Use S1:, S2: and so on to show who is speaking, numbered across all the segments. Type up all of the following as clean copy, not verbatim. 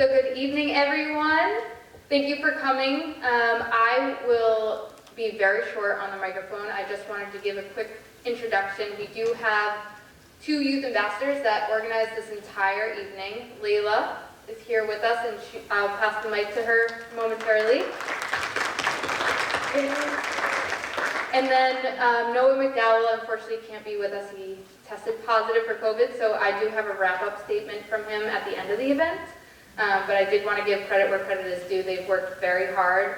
S1: So good evening, everyone. Thank you for coming. I will be very short on the microphone. I just wanted to give a quick introduction. We do have two youth ambassadors that organized this entire evening. Layla is here with us, and I'll pass the mic to her momentarily. And then Noah Mcdowell, unfortunately, can't be with us. He tested positive for COVID, so I do have a wrap-up statement from him at the end of the event. But I did want to give credit where credit is due. They've worked very hard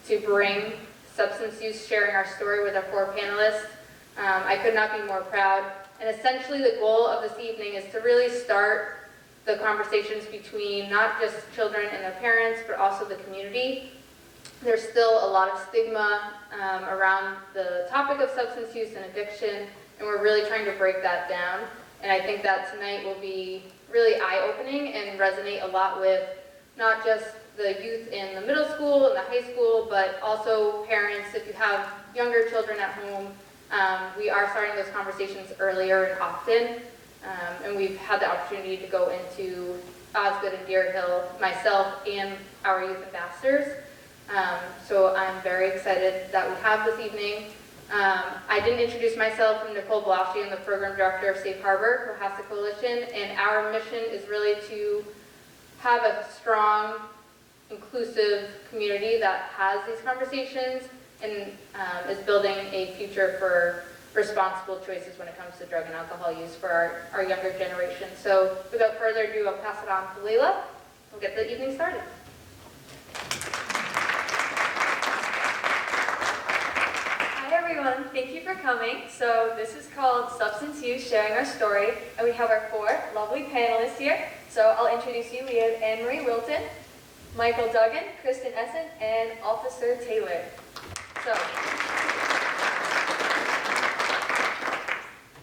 S1: to bring substance use, sharing our story with our four panelists. I could not be more proud. And essentially the goal of this evening is to really start the conversations between not just children and their parents, but also the community. There's still a lot of stigma around the topic of substance use and addiction, and we're really trying to break that down. And I think that tonight will be really eye-opening and resonate a lot with not just the youth in the middle school and the high school, but also parents. If you have younger children at home, we are starting those conversations earlier and often. And we've had the opportunity to go into Osgood and Deer Hill, myself and our youth ambassadors. So I'm very excited that we have this evening. I didn't introduce myself. I'm Nicole Blaschi. I'm the Program Director of Safe Harbor, Cohasset Coalition, and our mission is really to have a strong, inclusive community that has these conversations and is building a future for responsible choices when it comes to drug and alcohol use for our younger generation. So without further ado, I'll pass it on to Layla. We'll get the evening started.
S2: Everyone, thank you for coming. So this is called Substance Use, Sharing Our Story, and we have our four lovely panelists here. So I'll introduce you. We have Anne-Marie Wilton, Michael Duggan, Kristen Essen, and Officer Taylor.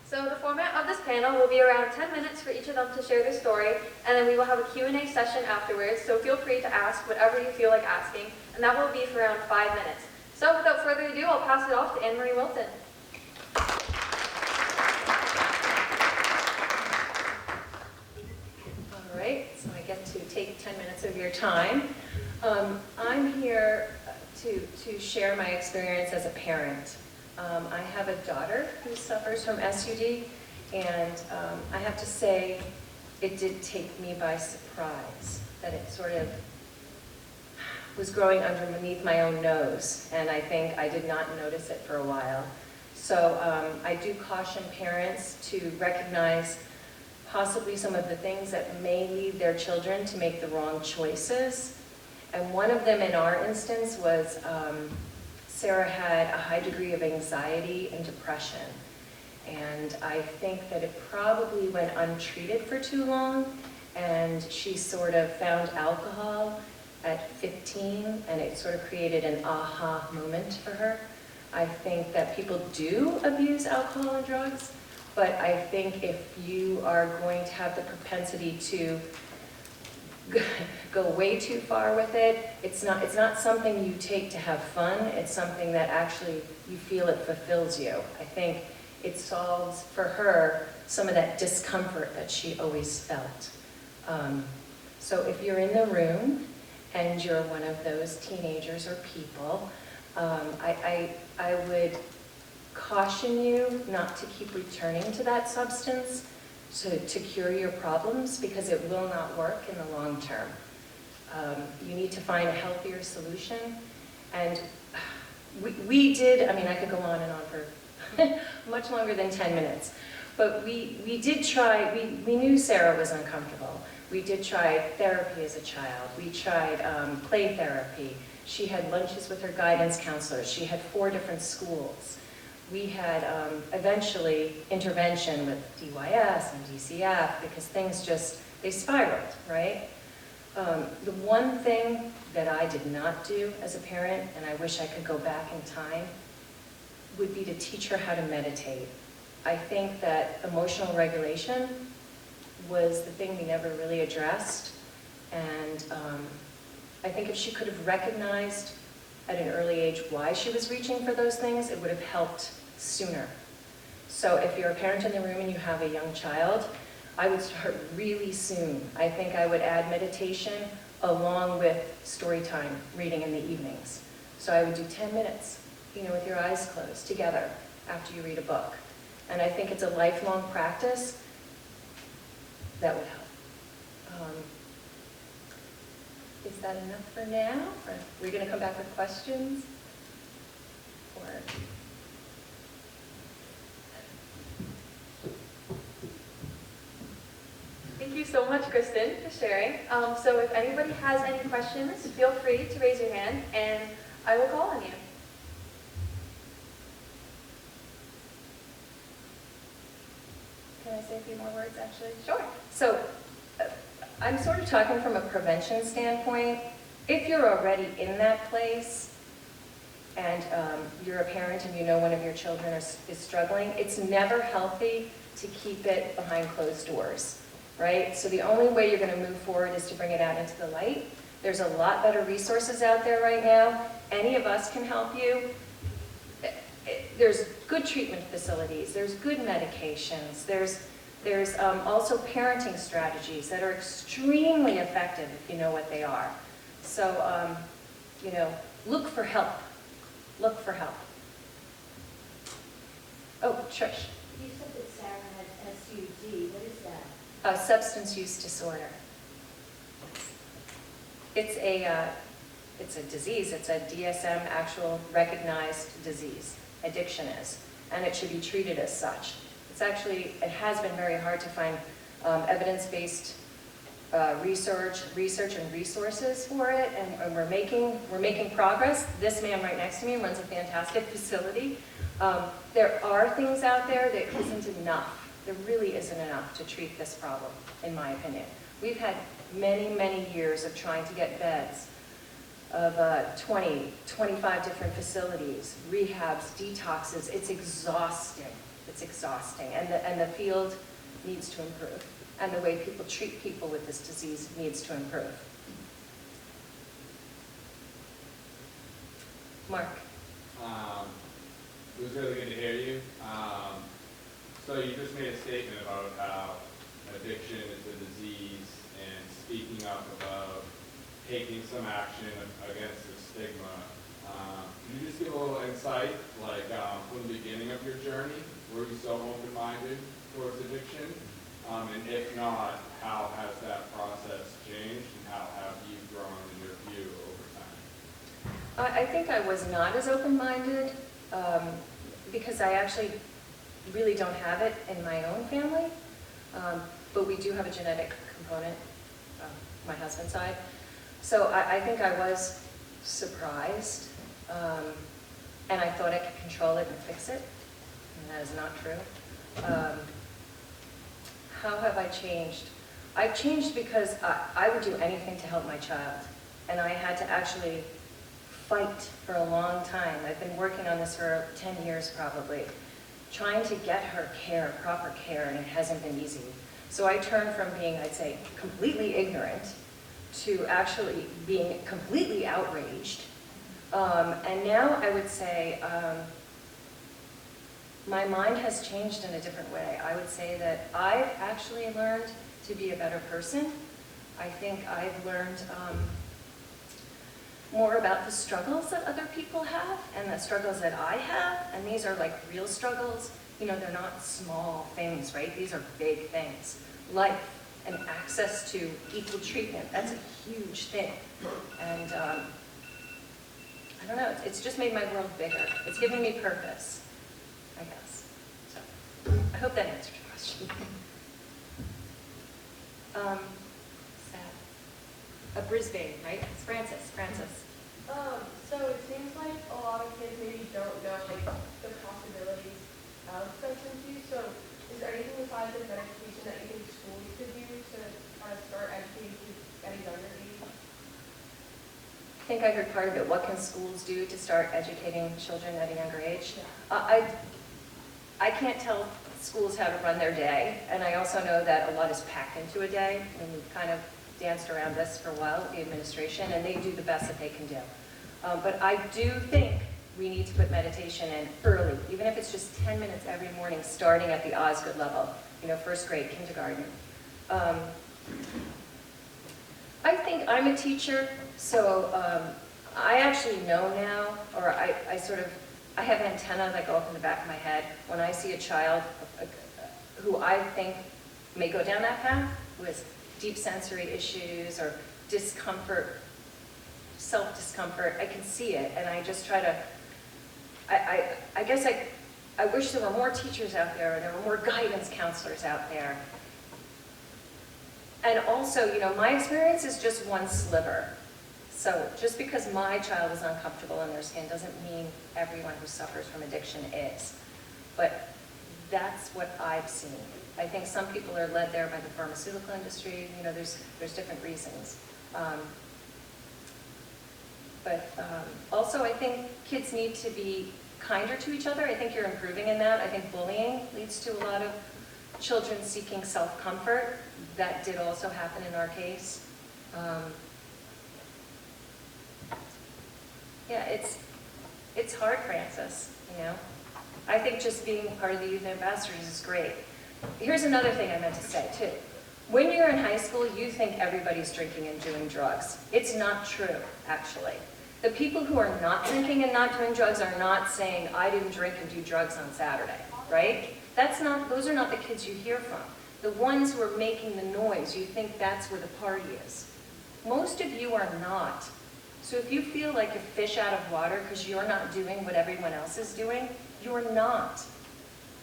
S2: So the format of this panel will be around 10 minutes for each of them to share their story, and then we will have a Q&A session afterwards, so feel free to ask whatever you feel like asking, and that will be for around 5 minutes. So without further ado, I'll pass it off to Anne-Marie Wilton.
S3: All right, so I get to take 10 minutes of your time. I'm here to share my experience as a parent. I have a daughter who suffers from SUD, and I have to say it did take me by surprise that it sort of was growing underneath my own nose, and I think I did not notice it for a while. So I do caution parents to recognize possibly some of the things that may lead their children to make the wrong choices. And one of them in our instance was Sarah had a high degree of anxiety and depression. And I think that it probably went untreated for too long, and she sort of found alcohol at 15, and it sort of created an aha moment for her. I think that people do abuse alcohol and drugs, but I think if you are going to have the propensity to go way too far with it, it's not something you take to have fun, it's something that actually you feel it fulfills you. I think it solves for her some of that discomfort that she always felt. So if you're in the room, and you're one of those teenagers or people, I would caution you not to keep returning to that substance to cure your problems, because it will not work in the long term. You need to find a healthier solution. And we did, I mean, I could go on and on for much longer than 10 minutes, but we did try, we knew Sarah was uncomfortable. We did try therapy as a child. We tried play therapy. She had lunches with her guidance counselors. She had 4 different schools. We had eventually intervention with DYS and DCF, because things just, they spiraled, right? The one thing that I did not do as a parent, and I wish I could go back in time, would be to teach her how to meditate. I think that emotional regulation was the thing we never really addressed, and I think if she could have recognized at an early age why she was reaching for those things, it would have helped sooner. So if you're a parent in the room and you have a young child, I would start really soon. I think I would add meditation along with story time, reading in the evenings. So I would do 10 minutes, with your eyes closed together after you read a book. And I think it's a lifelong practice that would help. Is that enough for now? Or are we going to come back with questions? Or...
S2: Thank you so much, Kristen, for sharing. So if anybody has any questions, feel free to raise your hand, and I will call on you.
S3: Can I say a few more words, actually?
S2: Sure.
S3: So, I'm sort of talking from a prevention standpoint. If you're already in that place, and you're a parent and you know one of your children is struggling, it's never healthy to keep it behind closed doors, right? So the only way you're going to move forward is to bring it out into the light. There's a lot better resources out there right now. Any of us can help you. There's good treatment facilities, there's good medications, there's also parenting strategies that are extremely effective if you know what they are. So, look for help. Look for help. Oh, Trish.
S4: You said that Sarah had SUD. What is that?
S3: Substance use disorder. It's a disease. It's a DSM actual recognized disease. Addiction is, and it should be treated as such. It has been very hard to find evidence-based research and resources for it, and we're making progress. This man right next to me runs a fantastic facility. There are things out there that isn't enough. There really isn't enough to treat this problem, in my opinion. We've had many, many years of trying to get beds of 20, 25 different facilities, rehabs, detoxes. It's exhausting. It's exhausting, and the field needs to improve. And the way people treat people with this disease needs to improve. Mark.
S5: It was really good to hear you. So you just made a statement about how addiction is a disease and speaking up about taking some action against the stigma. Can you just give a little insight, like from the beginning of your journey, were you so open-minded towards addiction? And if not, how has that process changed and how have you grown in your view over time?
S3: I think I was not as open-minded because I actually really don't have it in my own family, but we do have a genetic component, my husband's side. So I think I was surprised, and I thought I could control it and fix it, and that is not true. How have I changed? I've changed because I would do anything to help my child, and I had to actually fight for a long time. I've been working on this for 10 years probably, trying to get her care, proper care, and it hasn't been easy. So I turned from being, I'd say, completely ignorant to actually being completely outraged. And now I would say my mind has changed in a different way. I would say that I've actually learned to be a better person. I think I've learned more about the struggles that other people have and the struggles that I have. And these are like real struggles. They're not small things, right? These are big things. Life and access to equal treatment, that's a huge thing. And I don't know, it's just made my world bigger. It's given me purpose, I guess. So I hope that answered your question. Brisbane, right? It's Francis.
S6: So it seems like a lot of kids maybe don't know the possibilities of substance use. So is there anything besides the education that you think schools could do to try to start educating kids at a younger age?
S3: I think I heard part of it. What can schools do to start educating children at a younger age?
S6: Yeah.
S3: I can't tell schools how to run their day, and I also know that a lot is packed into a day, and we've kind of danced around this for a while with the administration, and they do the best that they can do. But I do think we need to put meditation in early, even if it's just 10 minutes every morning, starting at the Osgood level, first grade, kindergarten. I think think I'm a teacher, so I actually know now, or I have antenna that go up in the back of my head when I see a child who I think may go down that path with deep sensory issues or discomfort, self-discomfort. I can see it, and I just try to, I guess I wish there were more teachers out there, and there were more guidance counselors out there. And also, you know, my experience is just one sliver. So just because my child is uncomfortable in their skin doesn't mean everyone who suffers from addiction is. But that's what I've seen. I think some people are led there by the pharmaceutical industry. You know, there's different reasons. Also, I think kids need to be kinder to each other. I think you're improving in that. I think bullying leads to a lot of children seeking self-comfort. That did also happen in our case. Yeah, it's hard, Francis, you know. I think just being part of the youth ambassadors is great. Here's another thing I meant to say, too. When you're in high school, you think everybody's drinking and doing drugs. It's not true, actually. The people who are not drinking and not doing drugs are not saying, I didn't drink and do drugs on Saturday, right? Those are not the kids you hear from. The ones who are making the noise, you think that's where the party is. Most of you are not. So if you feel like a fish out of water because you're not doing what everyone else is doing, you're not.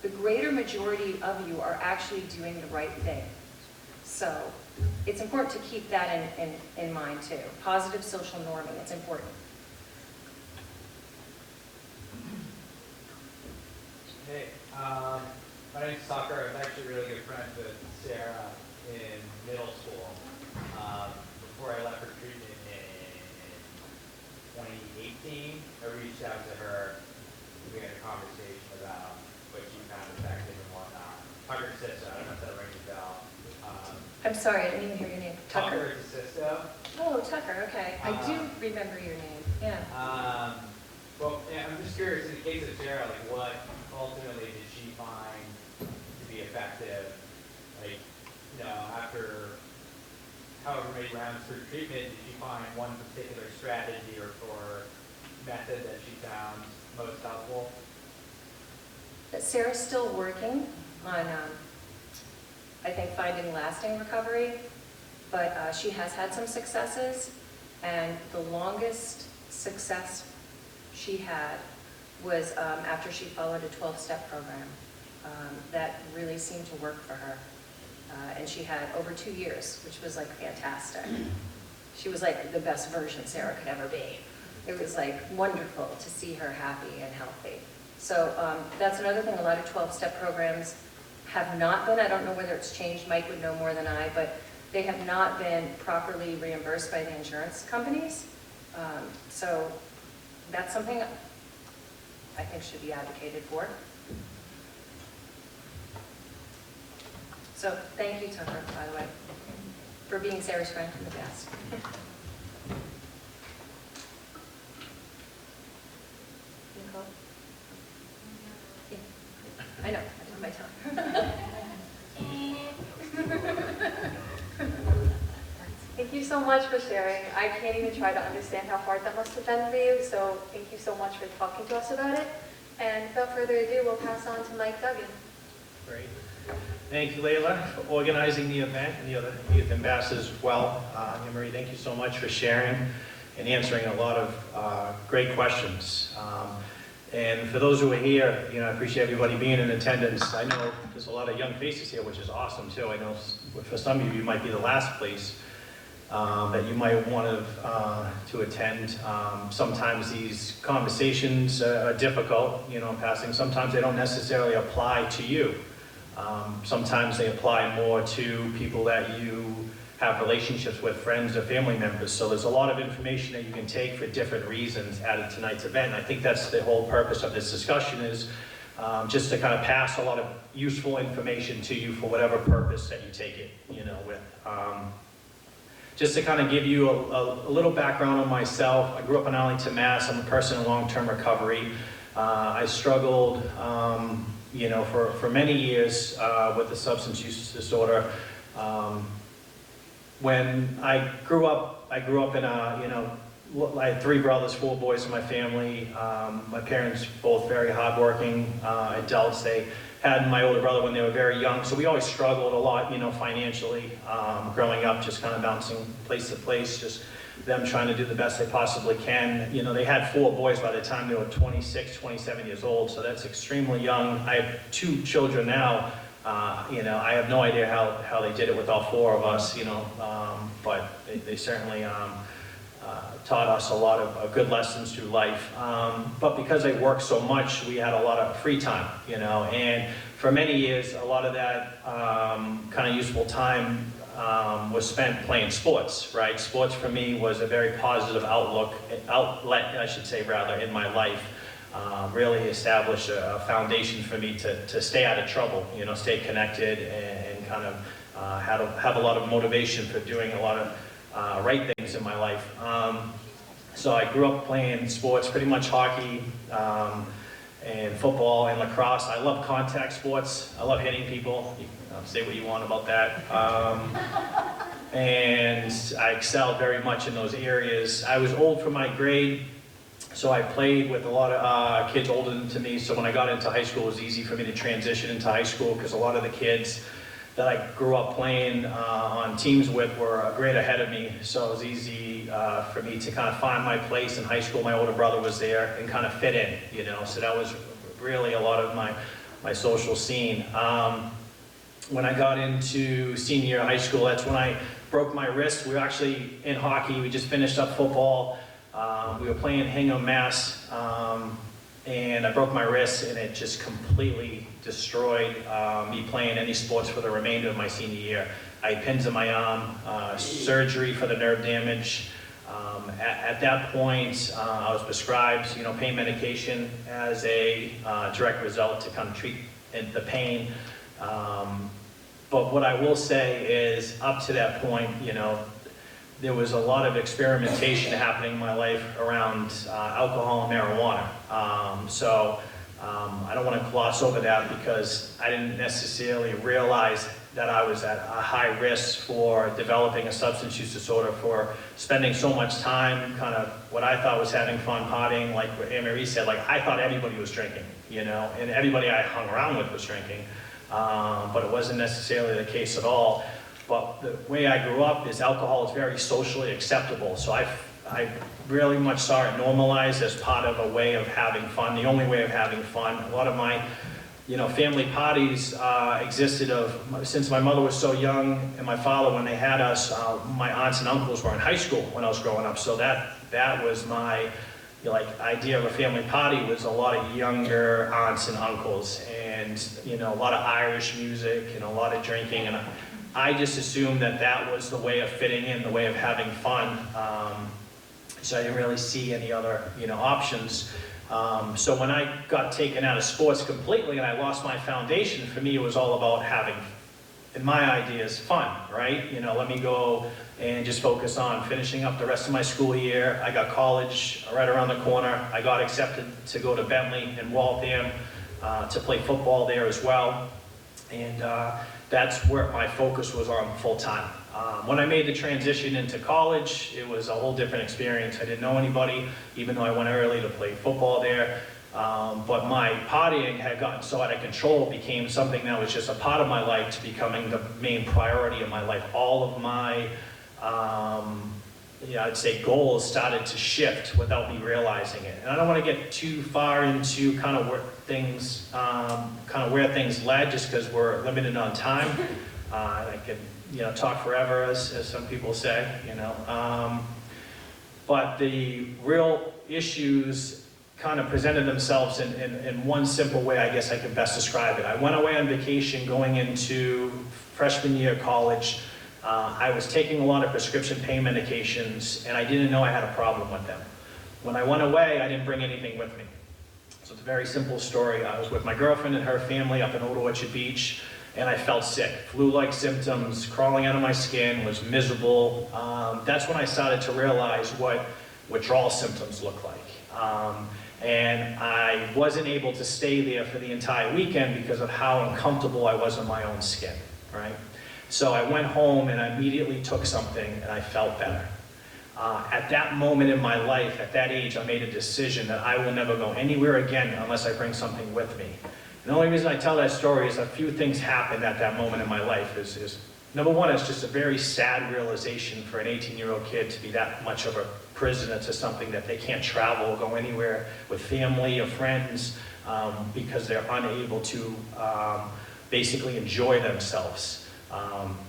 S3: The greater majority of you are actually doing the right thing. So it's important to keep that in mind too. Positive social norming, it's important.
S7: Hey, my name's Tucker. I was actually really good friends with Sarah in middle school. Before I left for treatment in 2018, I reached out to her. We had a conversation about what she found effective and whatnot. Tucker's sister, I don't know if that rings a bell.
S3: I'm sorry, I didn't even hear your name. Tucker.
S7: Tucker's sister.
S3: Oh, Tucker, okay. I do remember your name, yeah.
S7: Well, yeah, I'm just curious, in the case of Sarah, like what ultimately did she find to be effective? Like, you know, after however many rounds through treatment, did she find one particular strategy or method that she found most helpful?
S3: Sarah's still working on, I think, finding lasting recovery, but she has had some successes, and the longest success she had was after she followed a 12-step program. That really seemed to work for her. And she had over 2 years, which was like fantastic. She was like the best version Sarah could ever be. It was like wonderful to see her happy and healthy. So that's another thing, a lot of 12-step programs have not been, I don't know whether it's changed, Mike would know more than I, but they have not been properly reimbursed by the insurance companies. So that's something I think should be advocated for. So thank you, Tucker, by the way, for being Sarah's friend from the past. Nicole? Yeah. I know, I took my time.
S2: Thank you so much for sharing. I can't even try to understand how hard that must have been for you, so thank you so much for talking to us about it. And without further ado, we'll pass on to Mike Duggan.
S8: Great. Thank you, Layla, for organizing the event, and the other youth ambassadors as well. Anne-Marie, thank you so much for sharing and answering a lot of great questions. And for those who are here, you know, I appreciate everybody being in attendance. I know there's a lot of young faces here, which is awesome too. I know for some of you, you might be the last place that you might want to attend. Sometimes these conversations are difficult, you know, in passing. Sometimes they don't necessarily apply to you. Sometimes they apply more to people that you have relationships with, friends or family members. So there's a lot of information that you can take for different reasons out of tonight's event. And I think that's the whole purpose of this discussion is just to kind of pass a lot of useful information to you for whatever purpose that you take it, you know, with. Just to kind of give you a little background on myself, I grew up in Arlington, Mass. I'm a person in long-term recovery. I struggled, you know, for many years with the substance use disorder. When I grew up, I grew up in a, I had 3 brothers, 4 boys in my family. My parents both very hardworking adults. They had my older brother when they were very young, so we always struggled a lot, financially, growing up, just kind of bouncing place to place, just them trying to do the best they possibly can. They had 4 boys by the time they were 26, 27 years old, so that's extremely young. I have 2 children now. I have no idea how they did it with all 4 of us, but they certainly taught us a lot of good lessons through life. But because they worked so much, we had a lot of free time, and for many years, a lot of that kind of useful time was spent playing sports, right? Sports for me was a very positive outlet, I should say, rather, in my life. Really established a foundation for me to stay out of trouble, stay connected and kind of have a lot of motivation for doing a lot of right things in my life. So I grew up playing sports, pretty much hockey and football and lacrosse. I love contact sports. I love hitting people. You can say what you want about that. And I excelled very much in those areas. I was old for my grade, so I played with a lot of kids older than me. So when I got into high school, it was easy for me to transition into high school because a lot of the kids that I grew up playing on teams with were a grade ahead of me. So it was easy for me to kind of find my place in high school. My older brother was there and kind of fit in, So that was really a lot of my social scene. When I got into senior year of high school, that's when I broke my wrist. We were actually in hockey. We just finished up football. We were playing Hingham, Mass. And I broke my wrist, and it just completely destroyed me playing any sports for the remainder of my senior year. I had pins in my arm, surgery for the nerve damage. At that point, I was prescribed, pain medication as a direct result to kind of treat the pain. But what I will say is, up to that point, there was a lot of experimentation happening in my life around alcohol and marijuana. I don't want to gloss over that because I didn't necessarily realize that I was at a high risk for developing a substance use disorder, for spending so much time kind of what I thought was having fun partying, like what Anne-Marie said, like I thought everybody was drinking, and everybody I hung around with was drinking, but it wasn't necessarily the case at all. But the way I grew up is alcohol is very socially acceptable. So I really much saw it normalized as part of a way of having fun, the only way of having fun. A lot of my, family parties existed since my mother was so young and my father, when they had us, my aunts and uncles were in high school when I was growing up. So that was my, idea of a family party was a lot of younger aunts and uncles and, a lot of Irish music and a lot of drinking. And I just assumed that was the way of fitting in, the way of having fun. So I didn't really see any other, options. So when I got taken out of sports completely and I lost my foundation, for me it was all about having, in my ideas, fun, right? Let me go and just focus on finishing up the rest of my school year. I got college right around the corner. I got accepted to go to Bentley and Waltham to play football there as well. And that's where my focus was on full time. When I made the transition into college, it was a whole different experience. I didn't know anybody, even though I went early to play football there. But my partying had gotten so out of control, it became something that was just a part of my life to becoming the main priority of my life. All of my, I'd say goals started to shift without me realizing it. And I don't want to get too far into kind of where things led, just because we're limited on time. I could, talk forever, as some people say, But the real issues kind of presented themselves in one simple way, I guess I could best describe it. I went away on vacation going into freshman year of college. I was taking a lot of prescription pain medications, and I didn't know I had a problem with them. When I went away, I didn't bring anything with me. So it's a very simple story. I was with my girlfriend and her family up in Old Orchard Beach, and I felt sick. Flu-like symptoms, crawling out of my skin, was miserable. That's when I started to realize what withdrawal symptoms look like. And I wasn't able to stay there for the entire weekend because of how uncomfortable I was in my own skin, right? So I went home and I immediately took something and I felt better. At that moment in my life, at that age, I made a decision that I will never go anywhere again unless I bring something with me. And the only reason I tell that story is a few things happened at that moment in my life. Number one, it's just a very sad realization for an 18-year-old kid to be that much of a prisoner to something that they can't travel or go anywhere with family or friends because they're unable to basically enjoy themselves.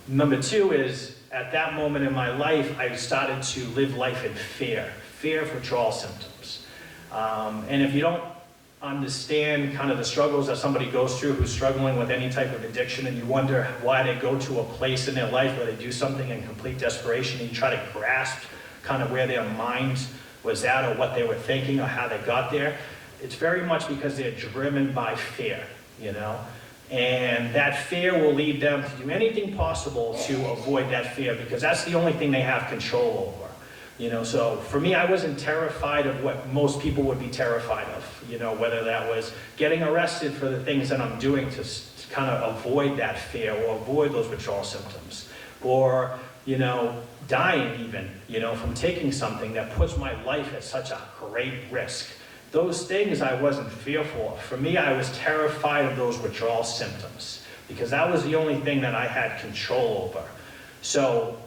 S8: Number two is, at that moment in my life, I started to live life in fear of withdrawal symptoms. And if you don't understand kind of the struggles that somebody goes through who's struggling with any type of addiction, and you wonder why they go to a place in their life where they do something in complete desperation, and you try to grasp kind of where their mind was at or what they were thinking or how they got there, it's very much because they're driven by fear, you know? And that fear will lead them to do anything possible to avoid that fear, because that's the only thing they have control over. You know, so for me, I wasn't terrified of what most people would be terrified of, you know, whether that was getting arrested for the things that I'm doing to kind of avoid that fear or avoid those withdrawal symptoms, or, you know, dying even, you know, from taking something that puts my life at such a great risk. Those things I wasn't fearful of. For me, I was terrified of those withdrawal symptoms because that was the only thing that I had control over. So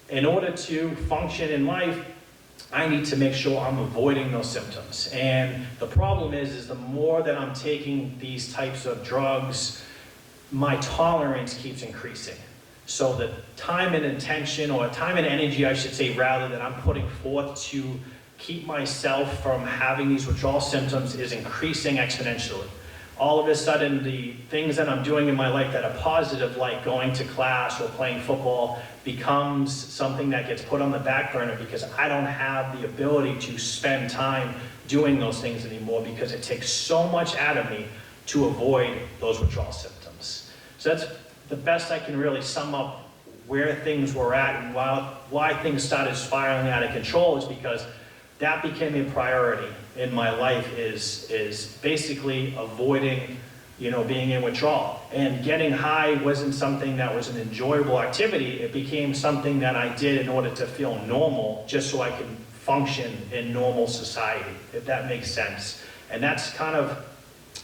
S8: in order to function in life, I need to make sure I'm avoiding those symptoms. And the problem is the more that I'm taking these types of drugs, my tolerance keeps increasing. So the time and intention, or time and energy, I should say, rather, that I'm putting forth to keep myself from having these withdrawal symptoms is increasing exponentially. All of a sudden, the things that I'm doing in my life that are positive, like going to class or playing football, becomes something that gets put on the back burner because I don't have the ability to spend time doing those things anymore because it takes so much out of me to avoid those withdrawal symptoms. So that's the best I can really sum up where things were at, and why things started spiraling out of control is because that became a priority in my life, is basically avoiding, you know, being in withdrawal. And getting high wasn't something that was an enjoyable activity. It became something that I did in order to feel normal, just so I could function in normal society, if that makes sense. And that's kind of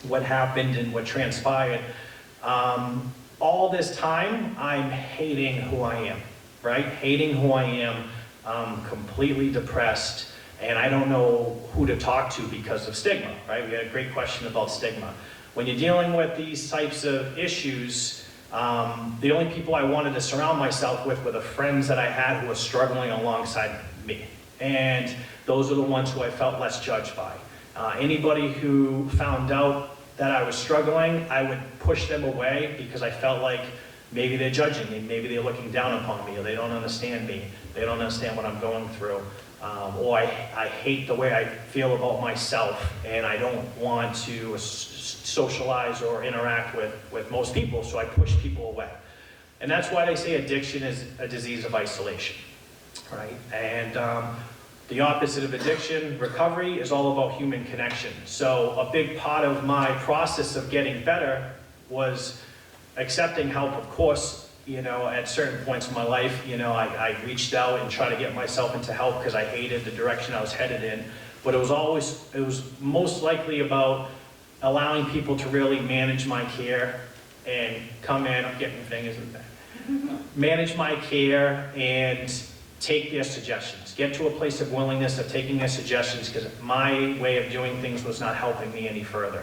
S8: what happened and what transpired. All this time, I'm hating who I am, right? Hating who I am, completely depressed, and I don't know who to talk to because of stigma, right? We had a great question about stigma. When you're dealing with these types of issues, the only people I wanted to surround myself with were the friends that I had who were struggling alongside me. And those are the ones who I felt less judged by. Anybody who found out that I was struggling, I would push them away because I felt like maybe they're judging me, maybe they're looking down upon me, or they don't understand me, they don't understand what I'm going through. Or I hate the way I feel about myself, and I don't want to socialize or interact with most people, so I push people away. And that's why they say addiction is a disease of isolation, right? And the opposite of addiction, recovery, is all about human connection. So a big part of my process of getting better was accepting help, of course. You know, at certain points in my life, you know, I reached out and tried to get myself into help because I hated the direction I was headed in. But it was most likely about allowing people to really manage my care and come in, I'm getting fingers with that. Manage my care and take their suggestions. Get to a place of willingness of taking their suggestions, because my way of doing things was not helping me any further.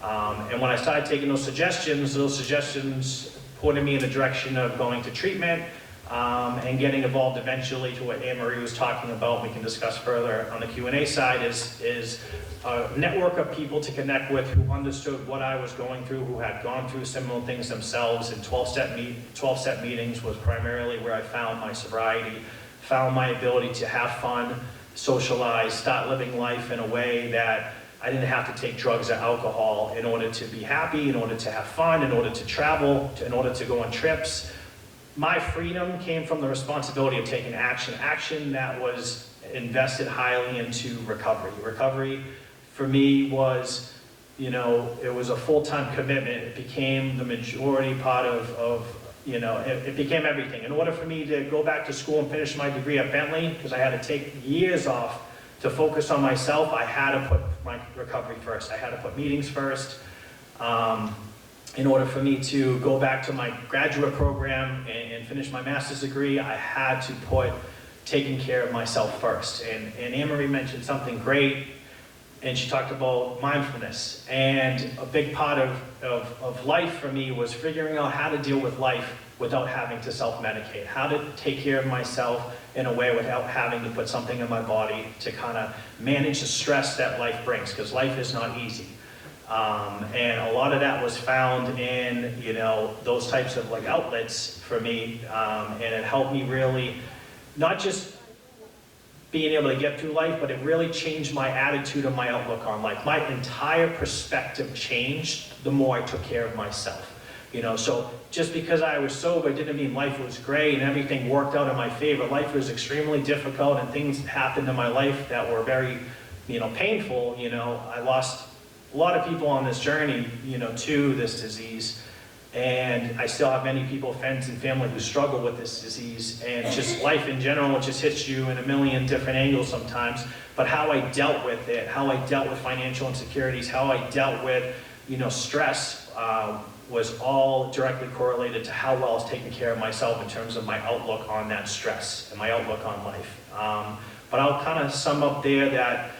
S8: And when I started taking those suggestions pointed me in the direction of going to treatment and getting involved eventually to what Anne-Marie was talking about. We can discuss further on the Q&A side is a network of people to connect with who understood what I was going through, who had gone through similar things themselves. And 12-step meetings was primarily where I found my sobriety, found my ability to have fun, socialize, start living life in a way that I didn't have to take drugs or alcohol in order to be happy, in order to have fun, in order to travel, in order to go on trips. My freedom came from the responsibility of taking action, action that was invested highly into recovery. Recovery for me was, you know, it was a full-time commitment. It became the majority part of it became everything. In order for me to go back to school and finish my degree at Bentley, because I had to take years off to focus on myself, I had to put my recovery first. I had to put meetings first. In order for me to go back to my graduate program and finish my master's degree, I had to put taking care of myself first. And Anne-Marie mentioned something great, and she talked about mindfulness. And a big part of life for me was figuring out how to deal with life without having to self-medicate, how to take care of myself in a way without having to put something in my body to kind of manage the stress that life brings, because life is not easy. And a lot of that was found in, those types of like outlets for me, and it helped me really, not just being able to get through life, but it really changed my attitude and my outlook on life. My entire perspective changed the more I took care of myself. So just because I was sober didn't mean life was great and everything worked out in my favor. Life was extremely difficult, and things happened in my life that were very, painful. I lost a lot of people on this journey, to this disease. And I still have many people, friends and family, who struggle with this disease, and just life in general, it just hits you in a million different angles sometimes. But how I dealt with it, how I dealt with financial insecurities, how I dealt with, stress, was all directly correlated to how well I was taking care of myself in terms of my outlook on that stress and my outlook on life. But I'll kind of sum up there that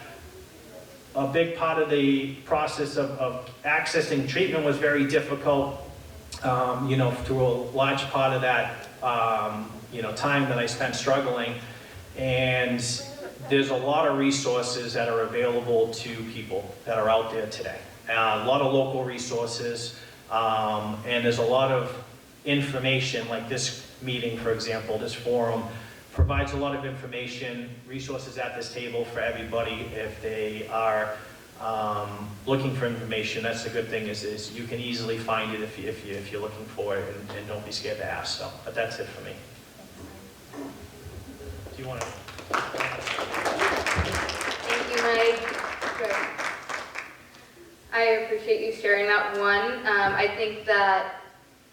S8: a big part of the process of accessing treatment was very difficult. Through a large part of that, time that I spent struggling. And there's a lot of resources that are available to people that are out there today. A lot of local resources, and there's a lot of information, like this meeting, for example, this forum, provides a lot of information, resources at this table for everybody if they are looking for information. That's the good thing is you can easily find it if you're looking for it, and don't be scared to ask. So, but that's it for me. Do you want to?
S1: Thank you, Mike. Good. I appreciate you sharing that one. I think that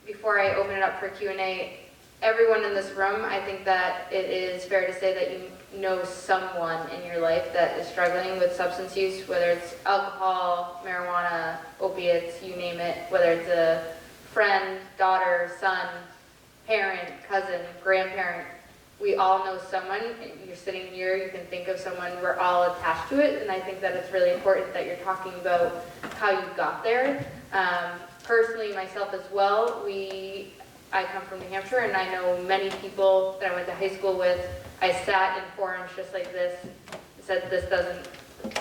S1: before I open it up for Q&A, everyone in this room, I think that it is fair to say that you know someone in your life that is struggling with substance use, whether it's alcohol, marijuana, opiates, you name it, whether it's a friend, daughter, son, parent, cousin, grandparent. We all know someone. You're sitting here, you can think of someone, we're all attached to it, and I think that it's really important that you're talking about how you got there. Personally, myself as well, I come from New Hampshire, and I know many people that I went to high school with. I sat in forums just like this, said this doesn't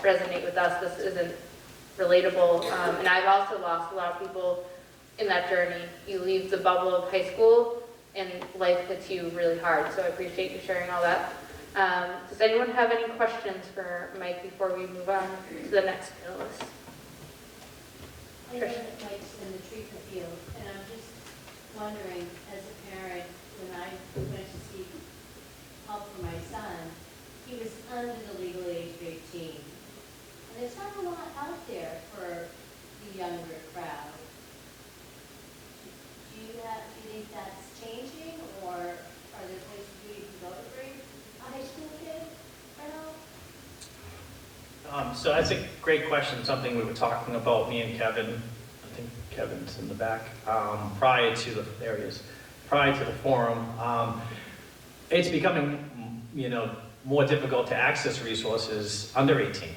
S1: resonate with us, this isn't relatable, and I've also lost a lot of people in that journey. You leave the bubble of high school, and life hits you really hard, so I appreciate you sharing all that. Does anyone have any questions for Mike before we move on to the next panelist?
S4: I know that Mike's in the treatment field, and I'm just wondering, as a parent, when I went to seek help for my son, he was under the legal age of 18. And there's not a lot out there for the younger crowd. Do you think that's changing, or are there places where you can go to bring a high school kid right now?
S8: So that's a great question, something we were talking about, me and Kevin. I think Kevin's in the back, prior to the forum. It's becoming, more difficult to access resources under 18,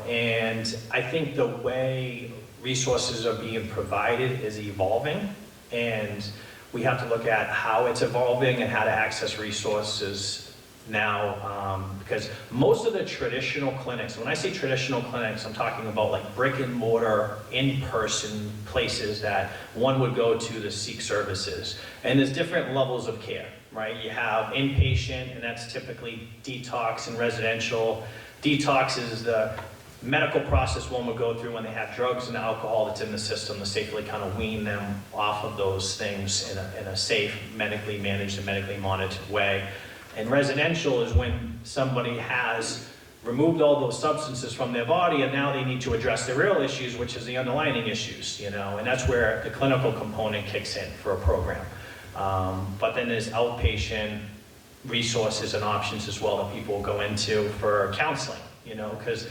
S8: and I think the way resources are being provided is evolving, and we have to look at how it's evolving and how to access resources now, because most of the traditional clinics, when I say traditional clinics, I'm talking about like brick and mortar, in-person places that one would go to seek services. And there's different levels of care, right? You have inpatient, and that's typically detox and residential. Detox is the medical process one would go through when they have drugs and alcohol that's in the system to safely kind of wean them off of those things in a safe, medically managed and medically monitored way. And residential is when somebody has removed all those substances from their body, and now they need to address the real issues, which is the underlying issues, and that's where the clinical component kicks in for a program. But then there's outpatient resources and options as well that people go into for counseling, you know, because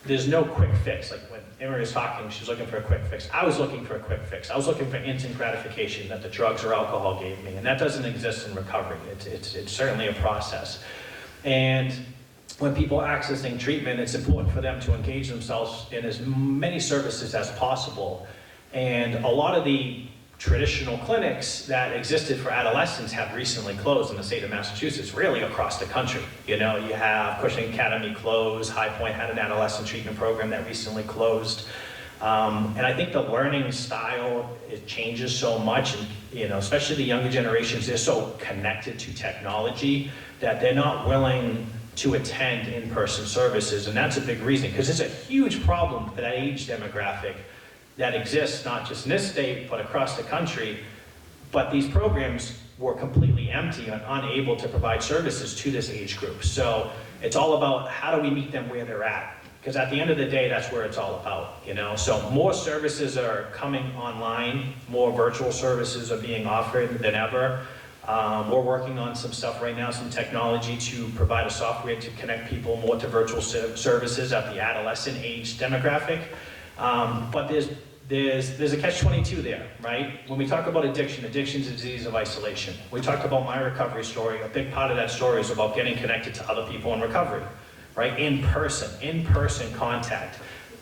S8: there's no quick fix. Like when Emery was talking, she was looking for a quick fix. I was looking for a quick fix. I was looking for instant gratification that the drugs or alcohol gave me, and that doesn't exist in recovery. It's certainly a process. And when people are accessing treatment, it's important for them to engage themselves in as many services as possible. And a lot of the traditional clinics that existed for adolescents have recently closed in the state of Massachusetts, really across the country. You know, you have Cushing Academy closed, High Point had an adolescent treatment program that recently closed. And I think the learning style, it changes so much, and, you know, especially the younger generations, they're so connected to technology that they're not willing to attend in-person services, and that's a big reason, because it's a huge problem for that age demographic that exists not just in this state, but across the country. But these programs were completely empty and unable to provide services to this age group. So it's all about how do we meet them where they're at? Because at the end of the day, that's where it's all about, you know? So more services are coming online, more virtual services are being offered than ever. We're working on some stuff right now, some technology to provide a software to connect people more to virtual services at the adolescent age demographic. But there's a catch-22 there, right? When we talk about addiction, addiction is a disease of isolation. We talked about my recovery story. A big part of that story is about getting connected to other people in recovery, right? In person contact.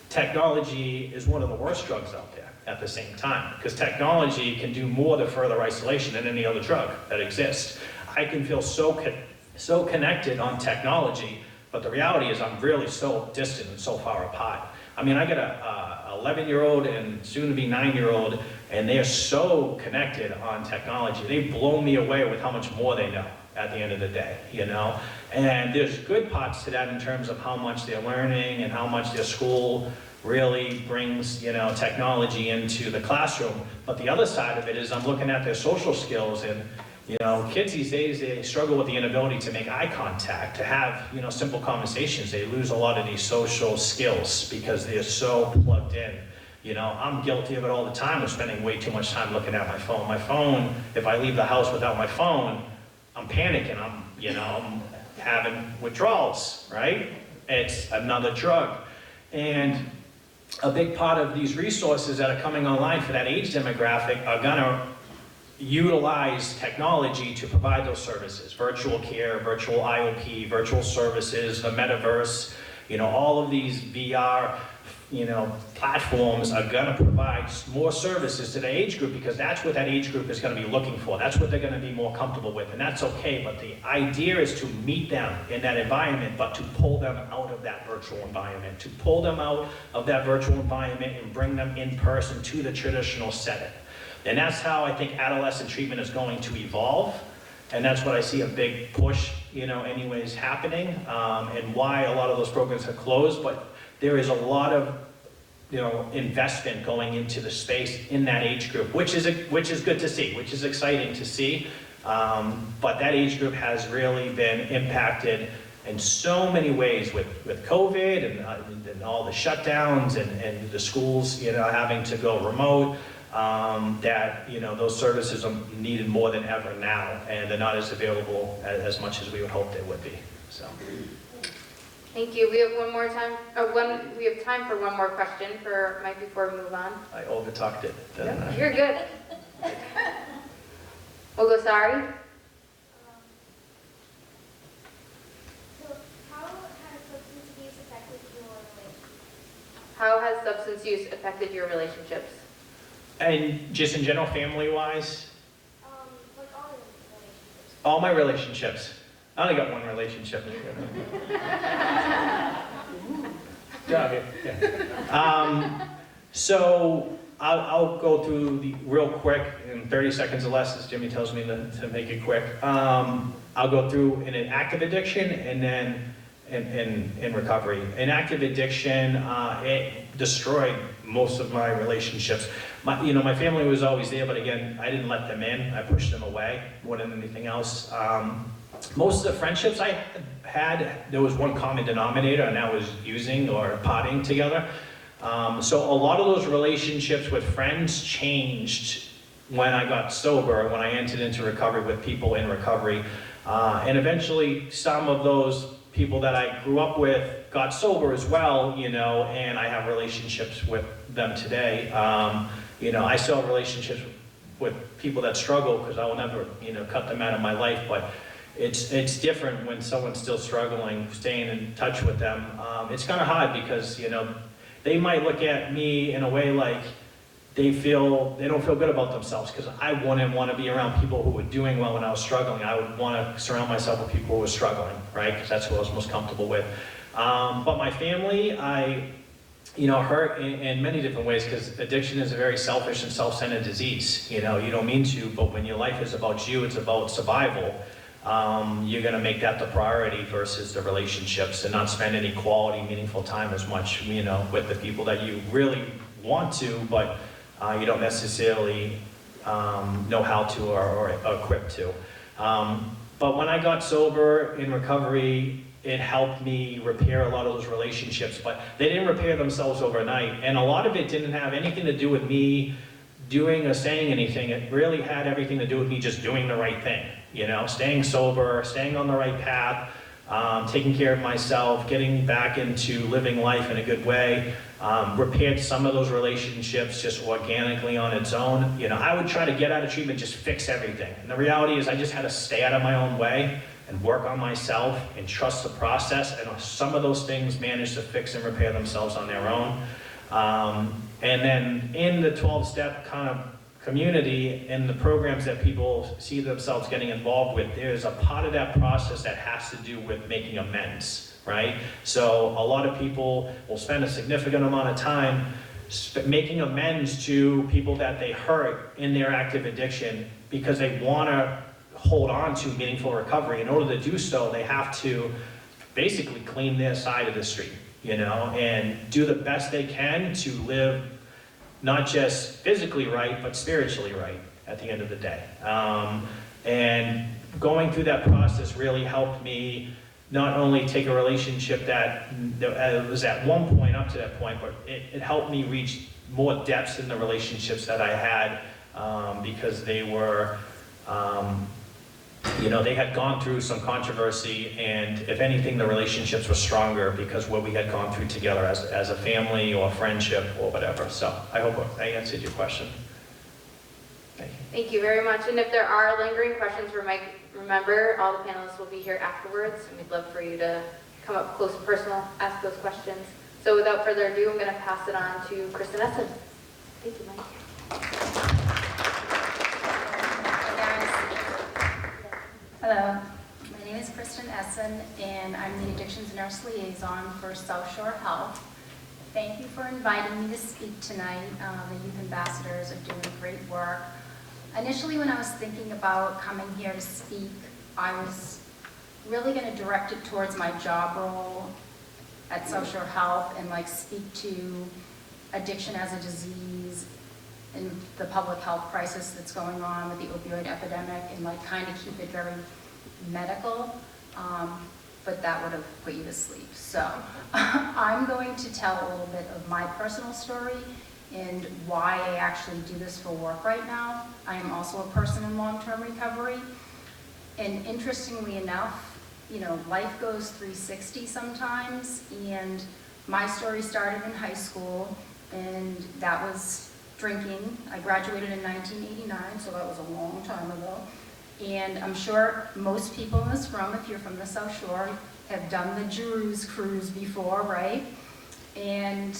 S8: Technology is one of the worst drugs out there at the same time, because technology can do more to further isolation than any other drug that exists. I can feel so connected on technology, but the reality is I'm really so distant and so far apart. I mean, I got a 11-year-old and soon-to-be 9-year-old, and they're so connected on technology. They blow me away with how much more they know at the end of the day, you know? And there's good parts to that in terms of how much they're learning and how much their school really brings, you know, technology into the classroom. But the other side of it is I'm looking at their social skills, and, you know, kids these days, they struggle with the inability to make eye contact, to have, you know, simple conversations. They lose a lot of these social skills because they're so plugged in. You know, I'm guilty of it all the time, of spending way too much time looking at my phone. My phone, if I leave the house without my phone, I'm panicking, I'm having withdrawals, right? It's another drug. And a big part of these resources that are coming online for that age demographic are gonna utilize technology to provide those services. Virtual care, virtual IOP, virtual services, the metaverse, you know, all of these VR, you know, platforms are gonna provide more services to the age group, because that's what that age group is gonna be looking for. That's what they're gonna be more comfortable with, and that's okay. But the idea is to meet them in that environment, but to pull them out of that virtual environment, to pull them out of that virtual environment and bring them in person to the traditional setting. And that's how I think adolescent treatment is going to evolve. And that's what I see a big push, you know, anyways happening, and why a lot of those programs have closed. But there is a lot of, you know, investment going into the space in that age group, which is good to see, which is exciting to see. But that age group has really been impacted in so many ways with COVID and all the shutdowns and the schools, you know, having to go remote. That, you know, those services are needed more than ever now, and they're not as available as much as we would hope they would be. So.
S1: Thank you. We have we have time for one more question for Mike before we move on.
S8: I overtalked it, didn't I?
S1: You're good. We'll go, sorry.
S9: So how has substance use affected your relationship?
S1: How has substance use affected your relationships?
S8: And just in general, family-wise?
S9: Like all your relationships.
S8: All my relationships. I only got one relationship. So I'll go through the real quick, in 30 seconds or less, as Jimmy tells me to make it quick. I'll go through in an active addiction and then in recovery. In active addiction, it destroyed most of my relationships. My family was always there, but again, I didn't let them in. I pushed them away more than anything else. Most of the friendships I had, there was one common denominator, and that was using or partying together. So a lot of those relationships with friends changed when I got sober, when I entered into recovery with people in recovery. And eventually, some of those people that I grew up with got sober as well, you know, and I have relationships with them today. You know, I still have relationships with people that struggle because I will never, you know, cut them out of my life, but it's different when someone's still struggling, staying in touch with them. It's kind of hard because, you know, they might look at me in a way like they don't feel good about themselves because I wouldn't want to be around people who were doing well when I was struggling. I would want to surround myself with people who were struggling, right? Because that's who I was most comfortable with. But my family, you know, hurt in many different ways because addiction is a very selfish and self-centered disease. You know, you don't mean to, but when your life is about you, it's about survival. You're going to make that the priority versus the relationships and not spend any quality, meaningful time as much, you know, with the people that you really want to, but you don't necessarily know how to or equipped to. But when I got sober in recovery, it helped me repair a lot of those relationships, but they didn't repair themselves overnight. And a lot of it didn't have anything to do with me doing or saying anything. It really had everything to do with me just doing the right thing, you know, staying sober, staying on the right path, taking care of myself, getting back into living life in a good way, repaired some of those relationships just organically on its own. You know, I would try to get out of treatment, just fix everything. And the reality is I just had to stay out of my own way and work on myself and trust the process. And some of those things managed to fix and repair themselves on their own. And then in the 12-step kind of community and the programs that people see themselves getting involved with, there's a part of that process that has to do with making amends, right? So a lot of people will spend a significant amount of time making amends to people that they hurt in their active addiction because they want to hold on to meaningful recovery. In order to do so, they have to basically clean their side of the street, you know, and do the best they can to live not just physically right, but spiritually right at the end of the day. And going through that process really helped me not only take a relationship that was at one point up to that point, but it helped me reach more depths in the relationships that I had because they were, you know, they had gone through some controversy, and if anything, the relationships were stronger because what we had gone through together as a family or a friendship or whatever. So I hope I answered your question. Thank you.
S1: Thank you very much. And if there are lingering questions for Mike, remember all the panelists will be here afterwards, and we'd love for you to come up close and personal, ask those questions. So without further ado, I'm going to pass it on to Kristen Essen. Thank you, Mike.
S10: Hello, my name is Kristen Essen, and I'm the Addictions Nurse Liaison for South Shore Health. Thank you for inviting me to speak tonight. The Youth Ambassadors are doing great work. Initially, when I was thinking about coming here to speak, I was really going to direct it towards my job role at South Shore Health and like speak to addiction as a disease and the public health crisis that's going on with the opioid epidemic and like kind of keep it very medical, but that would have put you to sleep. So I'm going to tell a little bit of my personal story and why I actually do this for work right now. I am also a person in long-term recovery, and interestingly enough, you know, life goes 360 sometimes, and my story started in high school, and that was drinking. I graduated in 1989, so that was a long time ago. And I'm sure most people in this room, if you're from the South Shore, have done the Giroux cruise before, right? And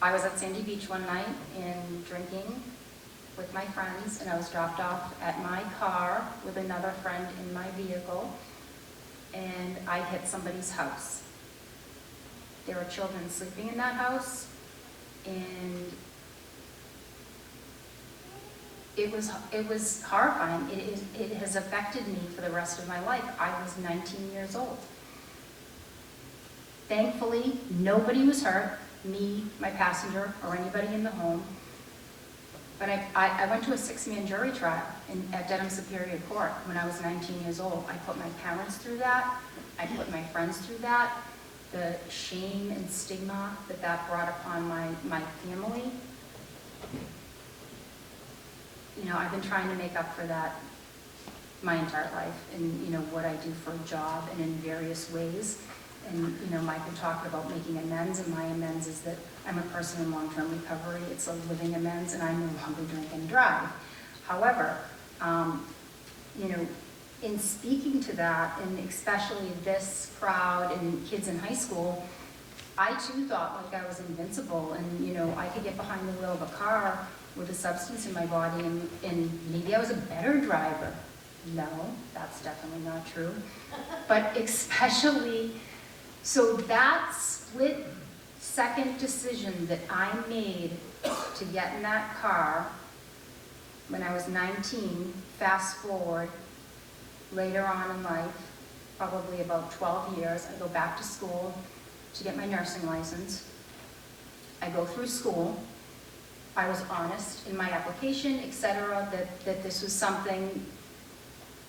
S10: I was at Sandy Beach one night and drinking with my friends, and I was dropped off at my car with another friend in my vehicle, and I hit somebody's house. There were children sleeping in that house, and it was horrifying. It has affected me for the rest of my life. I was 19 years old. Thankfully, nobody was hurt, me, my passenger, or anybody in the home. But I went to a 6-man jury trial at Dedham Superior Court when I was 19 years old. I put my parents through that. I put my friends through that. The shame and stigma that brought upon my family. I've been trying to make up for that my entire life, and, what I do for a job and in various ways. And, Mike had talked about making amends, and my amends is that I'm a person in long-term recovery. It's a living amends, and I no longer drink and drive. However, in speaking to that, and especially this crowd and kids in high school, I too thought like I was invincible, and, I could get behind the wheel of a car with a substance in my body, and maybe I was a better driver. No, that's definitely not true. But especially, so that split-second decision that I made to get in that car when I was 19, fast forward, later on in life, probably about 12 years, I go back to school to get my nursing license. I go through school. I was honest in my application, etc., that this was something,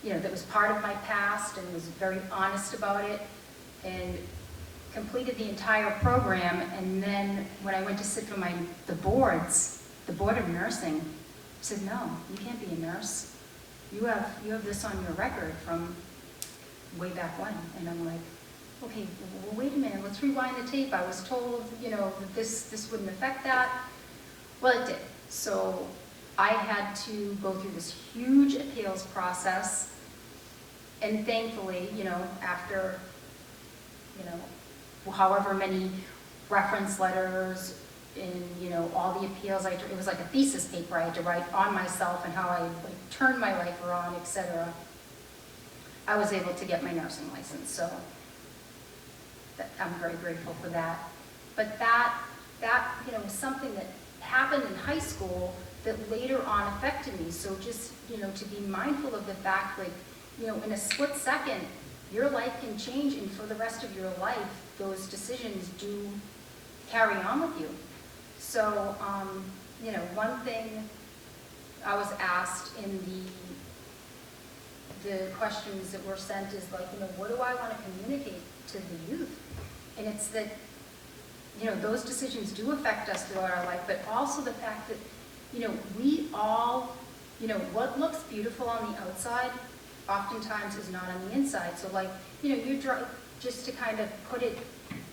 S10: that was part of my past, and was very honest about it, and completed the entire program. And then when I went to sit for the board of nursing said, no, you can't be a nurse. You have this on your record from way back when. And I'm like, okay, well, wait a minute, let's rewind the tape. I was told, that this wouldn't affect that. Well, it did. So I had to go through this huge appeals process, and thankfully, after, however many reference letters and, all the appeals, it was like a thesis paper I had to write on myself and how I turned my life around, etc. I was able to get my nursing license, so I'm very grateful for that. But that was something that happened in high school that later on affected me. So just, to be mindful of the fact, in a split second, your life can change, and for the rest of your life, those decisions do carry on with you. So, one thing I was asked in the questions that were sent is what do I want to communicate to the youth? And it's that, those decisions do affect us throughout our life, but also the fact that, we all, what looks beautiful on the outside oftentimes is not on the inside. So just to kind of put it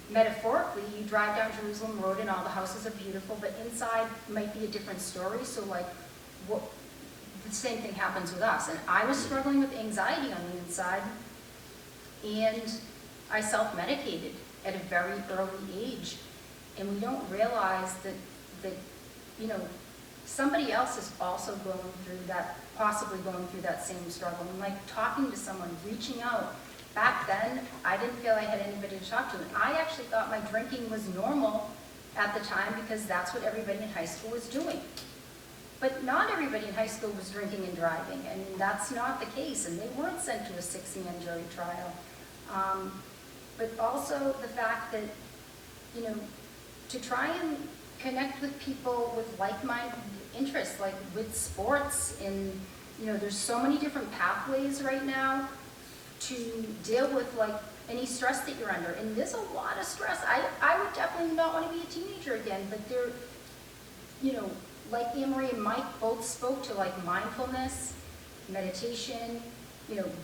S10: metaphorically, you drive down Jerusalem Road and all the houses are beautiful, but inside might be a different story. So the same thing happens with us. And I was struggling with anxiety on the inside, and I self-medicated at a very early age. And we don't realize that somebody else is also possibly going through that same struggle. And talking to someone, reaching out. Back then, I didn't feel I had anybody to talk to. And I actually thought my drinking was normal at the time because that's what everybody in high school was doing. But not everybody in high school was drinking and driving, and that's not the case. And they weren't sent to a 6-man jury trial. But also the fact that, to try and connect with people with like-minded interests, like with sports, and, there's so many different pathways right now to deal with any stress that you're under. And there's a lot of stress. I would definitely not want to be a teenager again, but there, like Anne-Marie and Mike both spoke to mindfulness, meditation,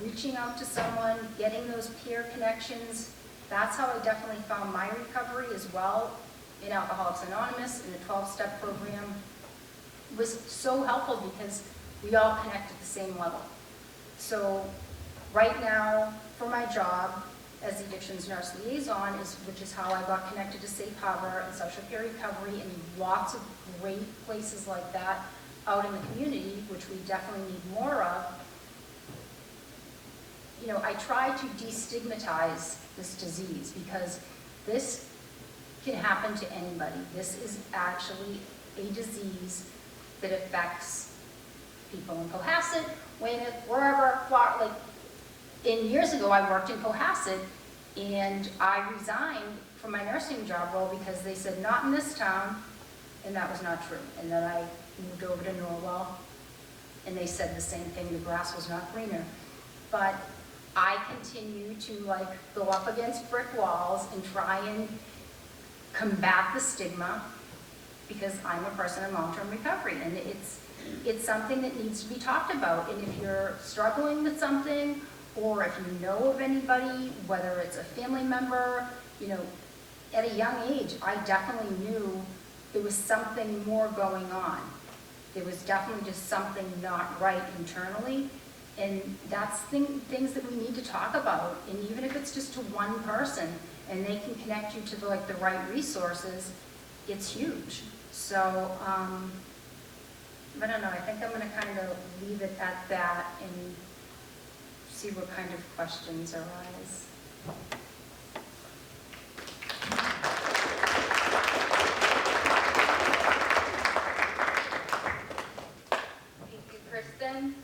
S10: reaching out to someone, getting those peer connections. That's how I definitely found my recovery as well in Alcoholics Anonymous, in the 12-step program. It was so helpful because we all connect at the same level. So right now, for my job as the addictions nurse liaison, which is how I got connected to Safe Harbor and social care recovery and lots of great places like that out in the community, which we definitely need more of. I try to destigmatize this disease because this can happen to anybody. This is actually a disease that affects people in Cohasset, Weymouth, wherever, years ago I worked in Cohasset, and I resigned from my nursing job role because they said, not in this town, and that was not true. And then I moved over to Norwell, and they said the same thing, the grass was not greener. But I continue to go up against brick walls and try and combat the stigma because I'm a person in long-term recovery, and it's something that needs to be talked about. And if you're struggling with something, or if you know of anybody, whether it's a family member, you know, at a young age, I definitely knew there was something more going on. There was definitely just something not right internally. And that's things that we need to talk about. And even if it's just to one person and they can connect you to the right resources, it's huge. So, I don't know, I think I'm gonna kind of leave it at that and see what kind of questions arise.
S1: Thank you, Kristen.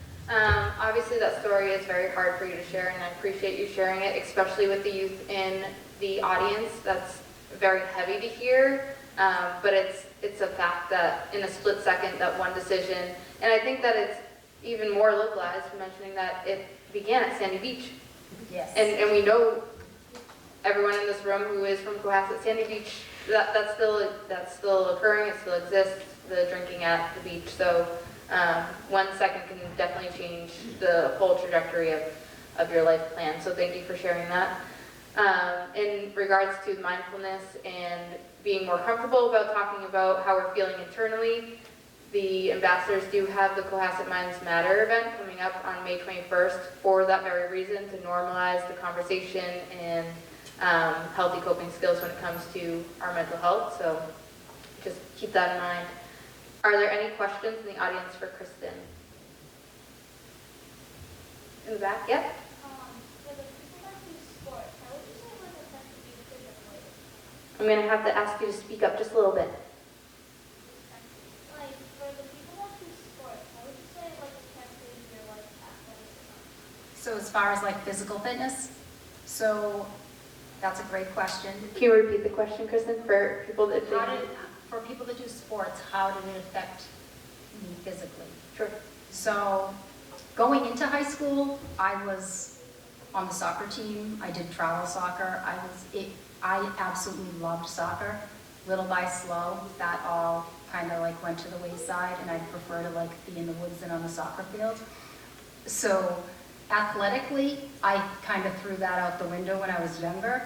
S1: Obviously, that story is very hard for you to share, and I appreciate you sharing it, especially with the youth in the audience. That's very heavy to hear, but it's a fact that in a split second, that one decision, and I think that it's even more localized, mentioning that it began at Sandy Beach.
S10: Yes.
S1: And we know everyone in this room who is from Cohasset, Sandy Beach, that's still occurring, it still exists, the drinking at the beach. So 1 second can definitely change the whole trajectory of your life plan. So thank you for sharing that. In regards to mindfulness and being more comfortable about talking about how we're feeling internally, the ambassadors do have the Cohasset Minds Matter event coming up on May 21st for that very reason, to normalize the conversation and healthy coping skills when it comes to our mental health. So just keep that in mind. Are there any questions in the audience for Kristen? In the back, yep.
S9: For the people that do sports, how would you say it was affected you physically?
S1: I'm going to have to ask you to speak up just a little bit.
S9: Like, for the people that do sports, how would you say it like affected your like athleticism?
S10: So as far as like physical fitness, so that's a great question.
S1: Can you repeat the question, Kristen, for people that
S10: For people that do sports, how did it affect me physically?
S1: Sure.
S10: So going into high school, I was on the soccer team. I did travel soccer. I absolutely loved soccer. Little by slow, that all kind of like went to the wayside, and I'd prefer to like be in the woods than on the soccer field. So athletically, I kind of threw that out the window when I was younger.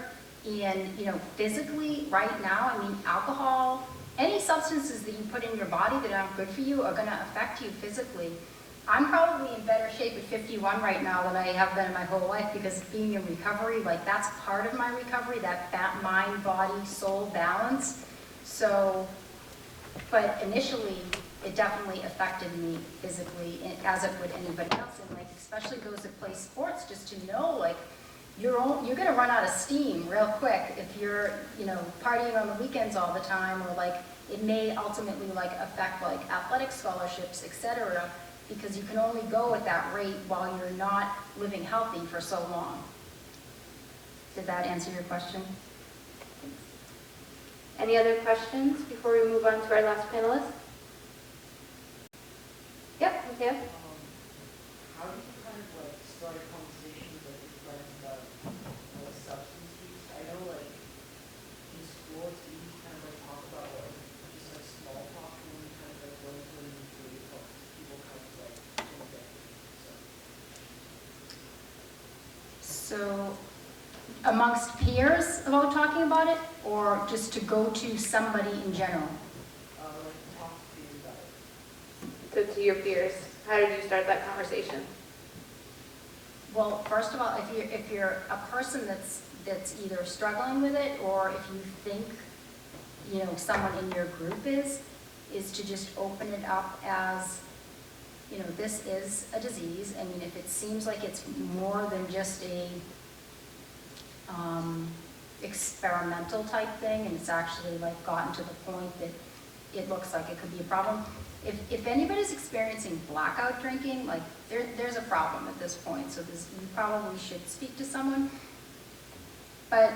S10: And, you know, physically, right now, I mean, alcohol, any substances that you put in your body that aren't good for you are going to affect you physically. I'm probably in better shape at 51 right now than I have been in my whole life, because being in recovery, like that's part of my recovery, that mind, body, soul balance. So, but initially, it definitely affected me physically, as it would anybody else. And like, especially those that play sports, just to know, like, you're going to run out of steam real quick if you're, you know, partying on the weekends all the time, or like, it may ultimately like affect like athletic scholarships, etc., because you can only go at that rate while you're not living healthy for so long. Did that answer your question?
S1: Any other questions before we move on to our last panelist? Yep, okay.
S11: How do you kind of like start conversations with your friends about like substance use? I know like in schools you kind of like talk about like just like small talk, and then kind of like going through and through people kind of like don't get it.
S10: So amongst peers about talking about it, or just to go to somebody in general?
S11: Like talk to you about it.
S1: So to your peers, how did you start that conversation?
S10: Well, first of all, if you're a person that's either struggling with it, or if you think, you know, someone in your group is to just open it up as, you know, this is a disease. I mean, if it seems like it's more than just a experimental type thing, and it's actually like gotten to the point that it looks like it could be a problem. If anybody's experiencing blackout drinking, like there's a problem at this point, so you probably should speak to someone. But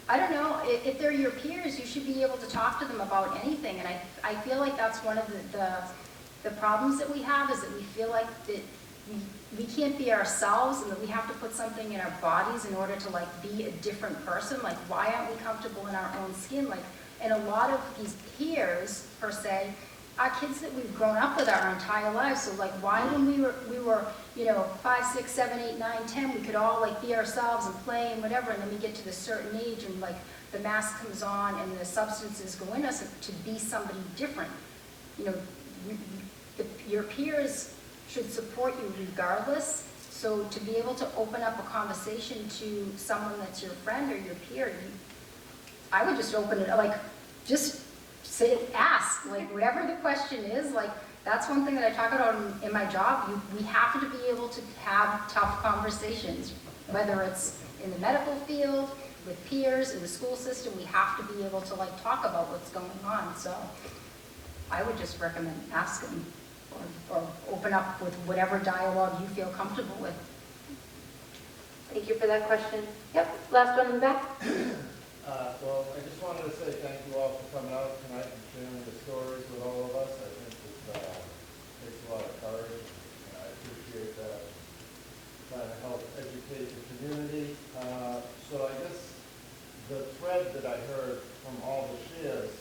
S10: I don't know, if they're your peers, you should be able to talk to them about anything. And I feel like that's one of the problems that we have, is that we feel like that we can't be ourselves, and that we have to put something in our bodies in order to like be a different person. Like, why aren't we comfortable in our own skin? Like, And a lot of these peers, per se, are kids that we've grown up with our entire lives. So like, why when we were, 5, 6, 7, 8, 9, 10, we could all like be ourselves and play and whatever, and then we get to the certain age and like the mask comes on and the substances go in us to be somebody different. Your peers should support you regardless. So to be able to open up a conversation to someone that's your friend or your peer, I would just open it, like, just say, ask, like, whatever the question is, like, that's one thing that I talk about in my job. We have to be able to have tough conversations, whether it's in the medical field, with peers, in the school system. We have to be able to, like, talk about what's going on. So I would just recommend asking or open up with whatever dialogue you feel comfortable with.
S1: Thank you for that question. Yep, last one in the back.
S12: Well, I just wanted to say thank you all for coming out tonight and sharing the stories with all of us. I think it takes a lot of courage, and I appreciate that, trying to help educate the community. So I guess the thread that I heard from all the shares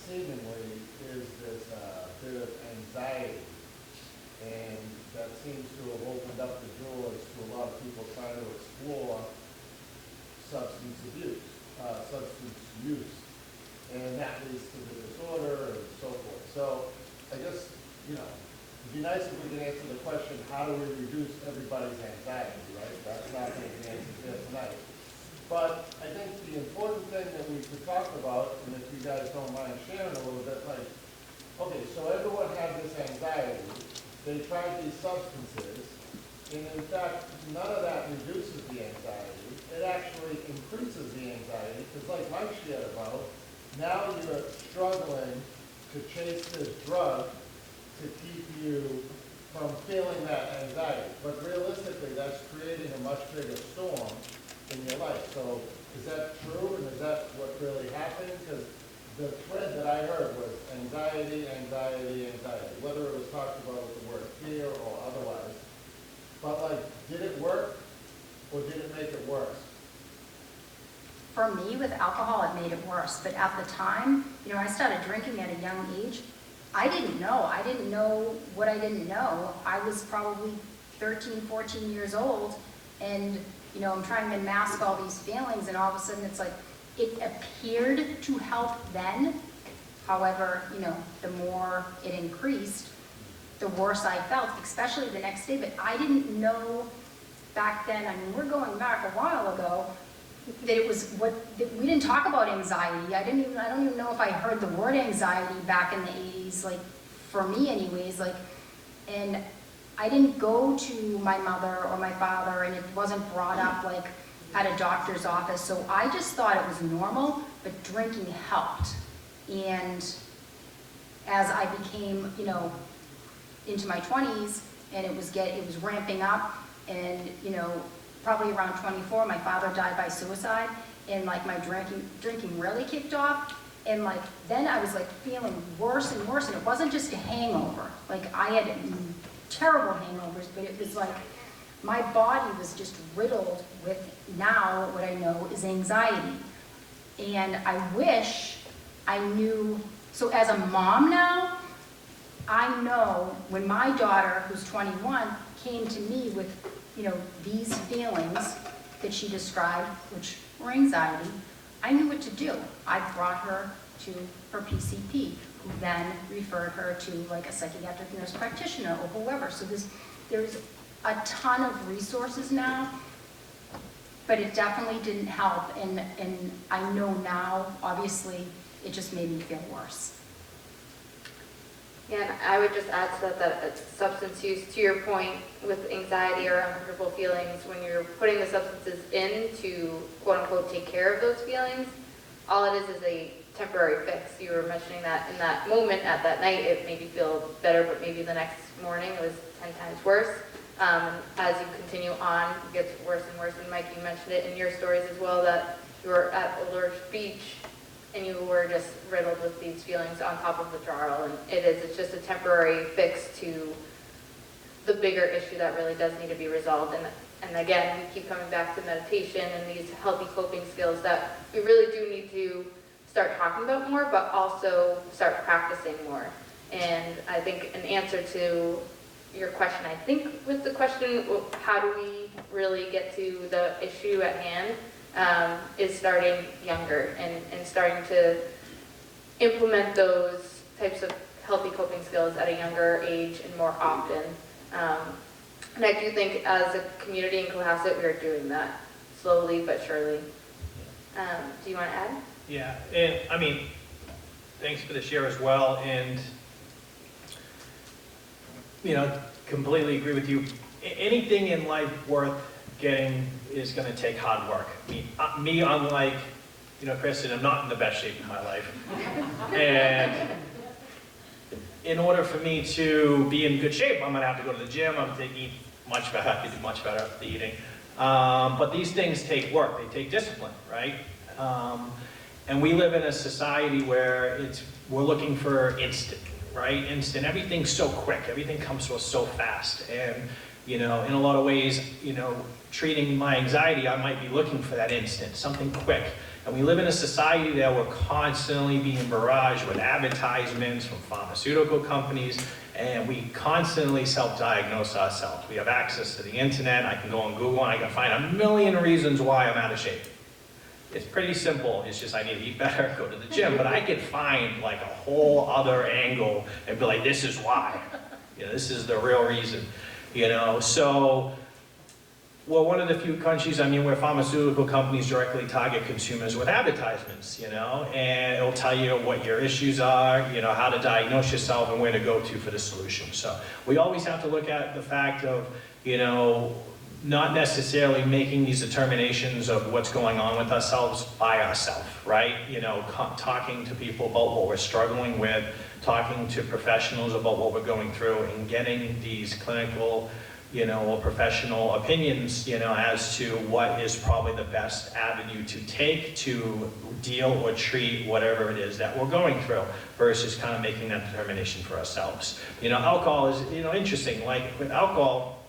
S12: seemingly is this bit of anxiety, and that seems to have opened up the doors to a lot of people trying to explore substance use, and that leads to the disorder and so forth. So I guess, it'd be nice if we could answer the question, how do we reduce everybody's anxiety, right? That's not going to be answered here tonight. But I think the important thing that we could talk about, and if you guys don't mind sharing a little bit, like, okay, so everyone had this anxiety, they tried these substances, and in fact, none of that reduces the anxiety. It actually increases the anxiety, because like Mike shared about, now you're struggling to chase this drug to keep you from feeling that anxiety. But realistically, that's creating a much bigger storm in your life. So is that true, and is that what really happened? Because the thread that I heard was anxiety, anxiety, anxiety, whether it was talked about with the word fear or otherwise. But like, did it work, or did it make it worse?
S10: For me, with alcohol, it made it worse. But at the time, I started drinking at a young age. I didn't know. I didn't know what I didn't know. I was probably 13, 14 years old, and, I'm trying to mask all these feelings, and all of a sudden it's like, it appeared to help then. However, the more it increased, the worse I felt, especially the next day. But I didn't know back then, we're going back a while ago, that it was that we didn't talk about anxiety. I don't even know if I heard the word anxiety back in the 80s, like, for me anyways, like, and I didn't go to my mother or my father, and it wasn't brought up, like, at a doctor's office. So I just thought it was normal, but drinking helped. And as I became, into my 20s, and it was ramping up, and, probably around 24, my father died by suicide, and like my drinking really kicked off, and like then I was like feeling worse and worse, and it wasn't just a hangover. Like I had terrible hangovers, but it was like my body was just riddled with now what I know is anxiety. And I wish I knew, so as a mom now, I know when my daughter, who's 21, came to me with these feelings that she described, which were anxiety, I knew what to do. I brought her to her PCP, who then referred her to like a psychiatric nurse practitioner or whoever. So there's a ton of resources now, but it definitely didn't help. And I know now, obviously, it just made me feel worse.
S1: Yeah, and I would just add to that substance use, to your point, with anxiety or uncomfortable feelings, when you're putting the substances in to quote-unquote take care of those feelings, all it is a temporary fix. You were mentioning that in that moment, at that night, it made you feel better, but maybe the next morning it was 10 times worse. As you continue on, it gets worse and worse. And Mike, you mentioned it in your stories as well, that you were at Old Orchard Beach and you were just riddled with these feelings on top of withdrawal. And it's just a temporary fix to the bigger issue that really does need to be resolved. And again, we keep coming back to meditation and these healthy coping skills that we really do need to start talking about more, but also start practicing more. And I think an answer to your question, I think with the question, how do we really get to the issue at hand, is starting younger and starting to implement those types of healthy coping skills at a younger age and more often. And I do think as a community in Cohasset, we are doing that slowly but surely. Do you want to add?
S8: Yeah, and I mean, thanks for the share as well, and completely agree with you. Anything in life worth getting is going to take hard work. Me, unlike Kristen, I'm not in the best shape of my life, and in order for me to be in good shape, I'm going to have to go to the gym. I'm going to eat much better. I have to do much better at the eating. But these things take work. They take discipline, right? And we live in a society where we're looking for instant, right? Instant. Everything's so quick. Everything comes to us so fast. And, in a lot of ways, treating my anxiety, I might be looking for that instant, something quick. And we live in a society that we're constantly being barraged with advertisements from pharmaceutical companies, and we constantly self-diagnose ourselves. We have access to the internet. I can go on Google and I can find a million reasons why I'm out of shape. It's pretty simple. It's just I need to eat better, go to the gym, but I could find like a whole other angle and be like, this is why. This is the real reason. So we're one of the few countries, where pharmaceutical companies directly target consumers with advertisements, and it'll tell you what your issues are, how to diagnose yourself and where to go to for the solution. So we always have to look at the fact of, not necessarily making these determinations of what's going on with ourselves by ourselves, right? Talking to people about what we're struggling with, talking to professionals about what we're going through, and getting these clinical, or professional opinions, as to what is probably the best avenue to take to deal or treat whatever it is that we're going through, versus kind of making that determination for ourselves. Alcohol is, interesting. Like with alcohol,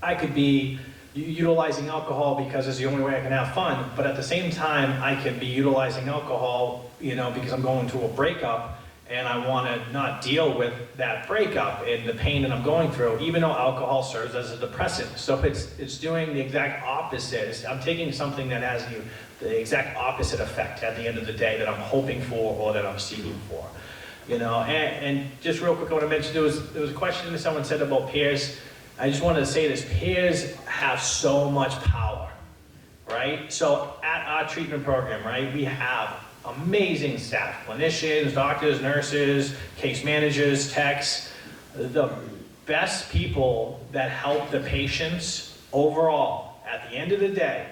S8: I could be utilizing alcohol because it's the only way I can have fun, but at the same time, I can be utilizing alcohol, because I'm going through a breakup, and I want to not deal with that breakup and the pain that I'm going through, even though alcohol serves as a depressant. So it's doing the exact opposite. I'm taking something that has the exact opposite effect at the end of the day that I'm hoping for or that I'm seeking for. And just real quick, I want to mention, there was a question that someone said about peers. I just wanted to say this: peers have so much power, right? So at our treatment program, right, we have amazing staff, clinicians, doctors, nurses, case managers, techs. The best people that help the patients overall, at the end of the day,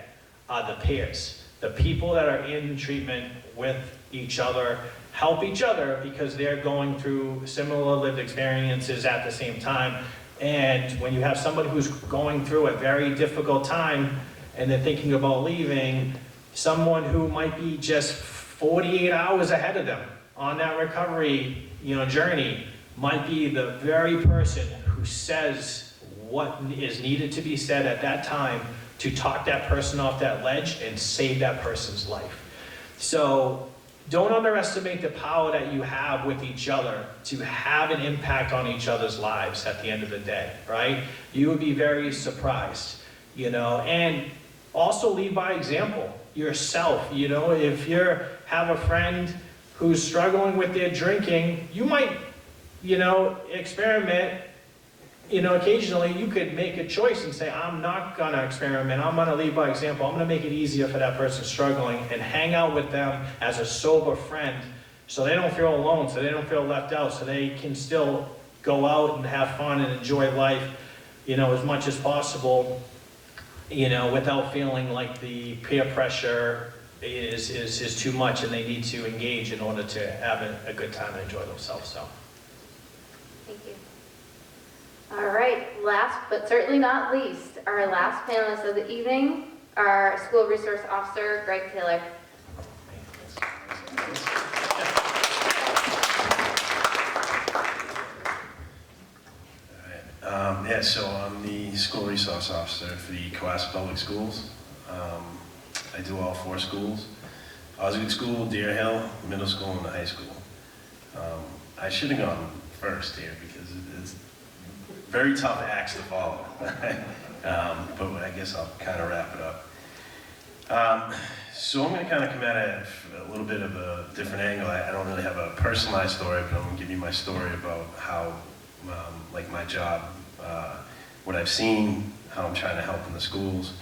S8: are the peers. The people that are in treatment with each other, help each other because they're going through similar lived experiences at the same time. And when you have somebody who's going through a very difficult time and they're thinking about leaving, someone who might be just 48 hours ahead of them on that recovery, journey, might be the very person who says what is needed to be said at that time to talk that person off that ledge and save that person's life. So don't underestimate the power that you have with each other to have an impact on each other's lives at the end of the day, right? You would be very surprised, and also lead by example yourself. If you have a friend who's struggling with their drinking, you might, experiment. Occasionally you could make a choice and say, I'm not gonna experiment, I'm gonna lead by example, I'm gonna make it easier for that person struggling and hang out with them as a sober friend so they don't feel alone, so they don't feel left out, so they can still go out and have fun and enjoy life, as much as possible, without feeling like the peer pressure is too much and they need to engage in order to have a good time and enjoy themselves. So.
S1: Thank you. All right, last but certainly not least, our last panelist of the evening, our School Resource Officer, Greg Taylor.
S13: So I'm the School Resource Officer for the Cohasset Public Schools. I do all 4 schools. Osgood School, Deer Hill, middle school, and the high school. I should have gone first here because it's very tough acts to follow. But I guess I'll kind of wrap it up. So I'm going to kind of come at it a little bit of a different angle. I don't really have a personalized story, but I'm going to give you my story about how, like my job, what I've seen, how I'm trying to help in the schools,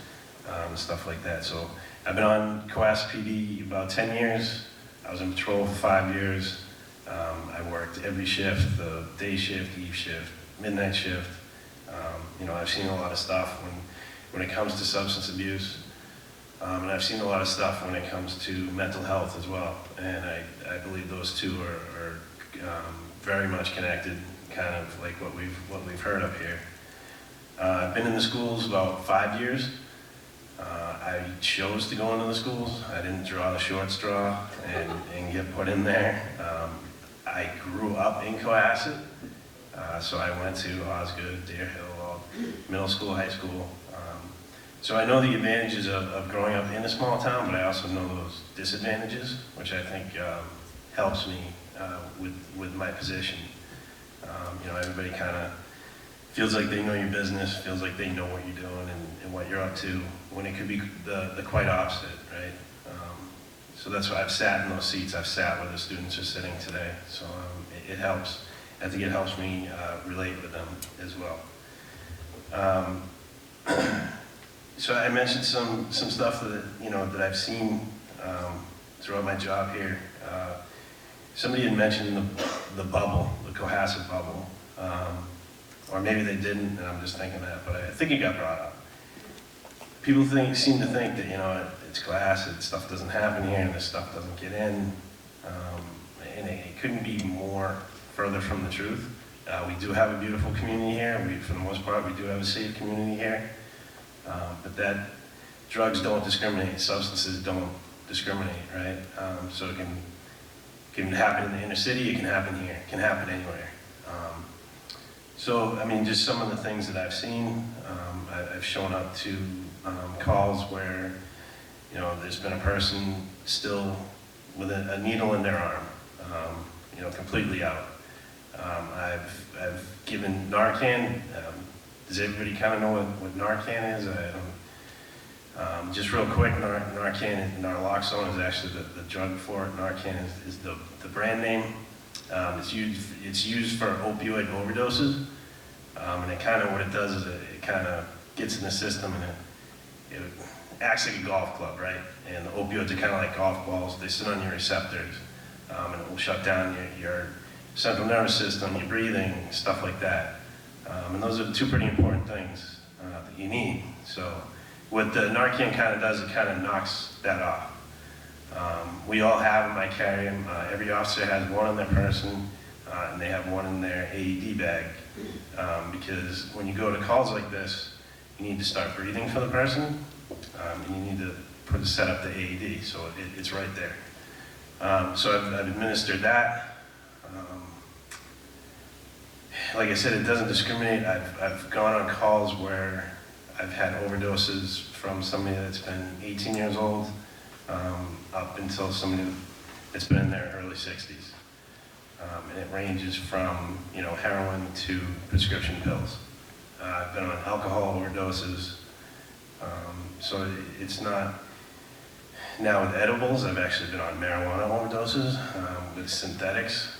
S13: and stuff like that. So I've been on Cohasset PD about 10 years. I was in patrol for 5 years. I worked every shift, the day shift, eve shift, midnight shift. You know, I've seen a lot of stuff when it comes to substance abuse. And I've seen a lot of stuff when it comes to mental health as well. And I believe those two are very much connected, kind of like what we've heard up here. I've been in the schools about 5 years. I chose to go into the schools. I didn't draw the short straw and get put in there. I grew up in Cohasset, so I went to Osgood, Deer Hill, middle school, high school. So I know the advantages of growing up in a small town, but I also know those disadvantages, which I think helps me with my position. You know, everybody kind of feels like they know your business, feels like they know what you're doing and what you're up to, when it could be the quite opposite, right? So that's why I've sat in those seats. I've sat where the students are sitting today. So it helps. I think it helps me relate with them as well. So I mentioned some stuff that I've seen throughout my job here. Somebody had mentioned the bubble, the Cohasset bubble, or maybe they didn't, and I'm just thinking that, but I think it got brought up. People seem to think that it's Cohasset, stuff doesn't happen here, and this stuff doesn't get in, and it couldn't be more further from the truth. We do have a beautiful community here. For the most part, we do have a safe community here. But that drugs don't discriminate, substances don't discriminate, right? So it can happen in the inner city, it can happen here, it can happen anywhere. So, I mean, just some of the things that I've seen, I've shown up to calls where, there's been a person still with a needle in their arm, completely out. I've given Narcan. Does everybody kind of know what Narcan is? Just real quick, Narcan, naloxone is actually the drug for it. Narcan is the brand name. It's used for opioid overdoses, and what it does is it kind of gets in the system and it acts like a golf club, right? And the opioids are kind of like golf balls. They sit on your receptors, and it will shut down your central nervous system, your breathing, stuff like that. And those are two pretty important things that you need. So what the Narcan kind of does, it kind of knocks that off. We all have them, I carry them. Every officer has one in their person, and they have one in their AED bag. Because when you go to calls like this, you need to start breathing for the person, and you need to set up the AED, so it's right there. So I've administered that. Like I said, it doesn't discriminate. I've gone on calls where I've had overdoses from somebody that's been 18 years old up until somebody that's been in their early 60s. And it ranges from, heroin to prescription pills. I've been on alcohol overdoses. So it's not, now with edibles, I've actually been on marijuana overdoses with synthetics.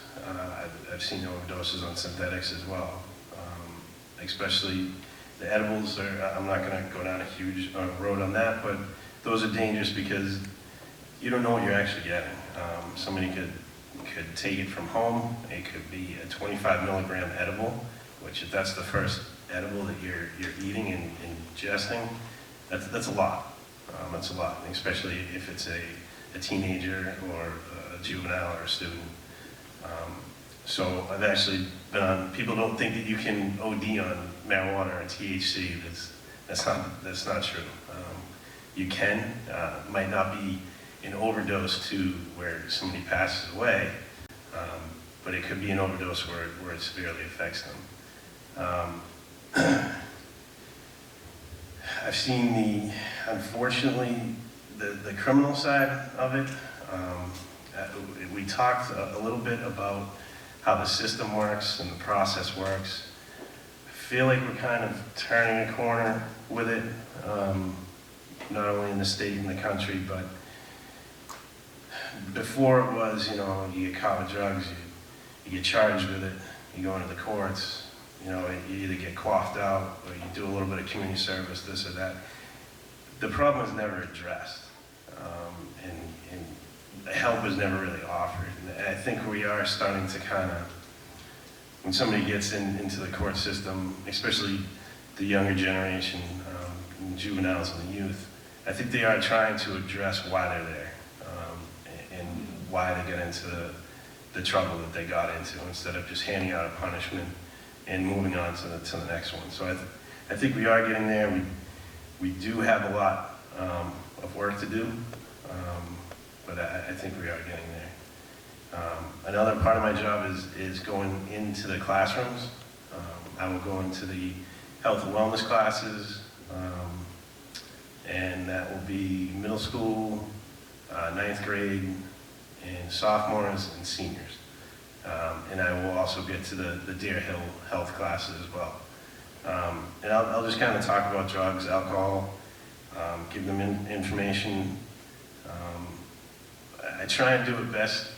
S13: I've seen overdoses on synthetics as well. Especially the edibles I'm not going to go down a huge road on that, but those are dangerous because you don't know what you're actually getting. Somebody could take it from home. It could be a 25 milligram edible, which if that's the first edible that you're eating and ingesting, that's a lot. That's a lot, especially if it's a teenager or a juvenile or a student. So I've actually been on, people don't think that you can OD on marijuana or THC. That's not true. You can, might not be an overdose to where somebody passes away, but it could be an overdose where it severely affects them. I've seen unfortunately, the criminal side of it. We talked a little bit about how the system works and the process works. I feel like we're kind of turning a corner with it, not only in the state and the country, but before it was, you know, you get caught with drugs, you get charged with it, you go into the courts, you know, you either get quaffed out or you do a little bit of community service, this or that. The problem is never addressed, and help is never really offered. And I think we are starting to kind of, when somebody gets into the court system, especially the younger generation, juveniles and the youth, I think they are trying to address why they're there, and why they got into the trouble that they got into, instead of just handing out a punishment and moving on to the next one. So I think we are getting there. We do have a lot of work to do, but I think we are getting there. Another part of my job is going into the classrooms. I will go into the health and wellness classes, and that will be middle school, 9th grade, and sophomores and seniors. And I will also get to the Deer Hill health classes as well. And I'll just kind of talk about drugs, alcohol, give them information. I try and do it best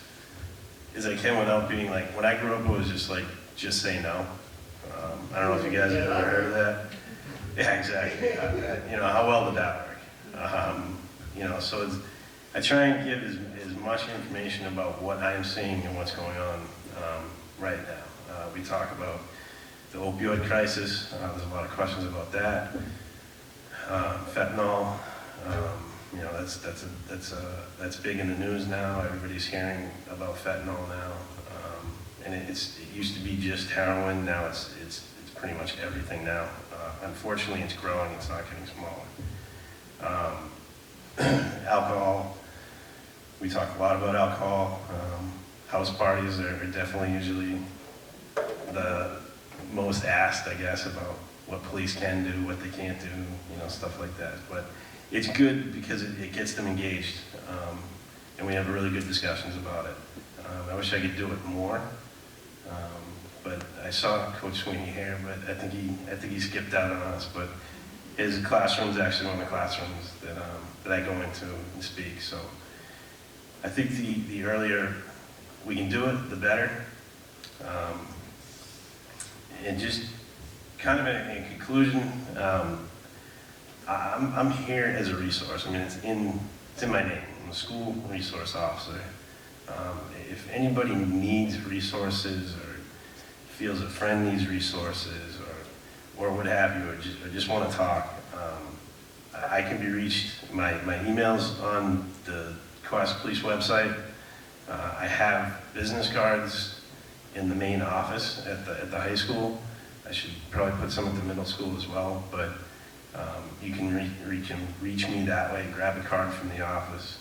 S13: as I can without being like, when I grew up, it was just like, just say no. I don't know if you guys have ever heard of that. Yeah, exactly. You know, how well did that work? You know, so I try and give as much information about what I'm seeing and what's going on right now. We talk about the opioid crisis. There's a lot of questions about that. Fentanyl. You know, that's big in the news now. Everybody's hearing about fentanyl now. And it used to be just heroin. Now it's pretty much everything now. Unfortunately, it's growing. It's not getting smaller. Alcohol. We talk a lot about alcohol. House parties are definitely usually the most asked, I guess, about what police can do, what they can't do, you know, stuff like that. But it's good because it gets them engaged, and we have really good discussions about it. I wish I could do it more, but I saw Coach Sweeney here, but I think he skipped out on us. But his classroom is actually one of the classrooms that I go into and speak. So I think the earlier we can do it, the better. And just kind of in conclusion, I'm here as a resource. I mean, it's in my name. I'm a school resource officer. If anybody needs resources or feels a friend needs resources or what have you, or just want to talk, I can be reached. My email's on the Cohasset Police website. I have business cards in the main office at the high school. I should probably put some at the middle school as well, but you can reach me that way, grab a card from the office.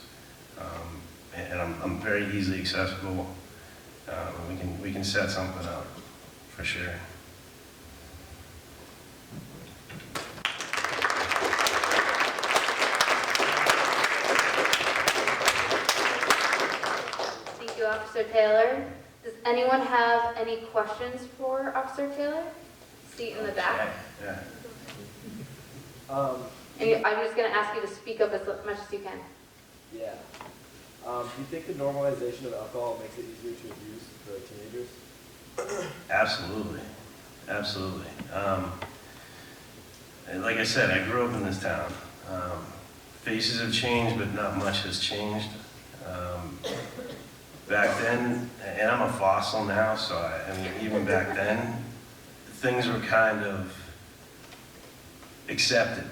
S13: And I'm very easily accessible. We can set something up, for sure.
S1: Thank you, Officer Taylor. Does anyone have any questions for Officer Taylor? Seat in the back.
S13: Yeah.
S1: And I'm just going to ask you to speak up as much as you can.
S14: Yeah. Do you think the normalization of alcohol makes it easier to abuse for teenagers?
S13: Absolutely. Absolutely. And like I said, I grew up in this town. Faces have changed, but not much has changed. Back then, and I'm a fossil now, so I mean, even back then, things were kind of accepted.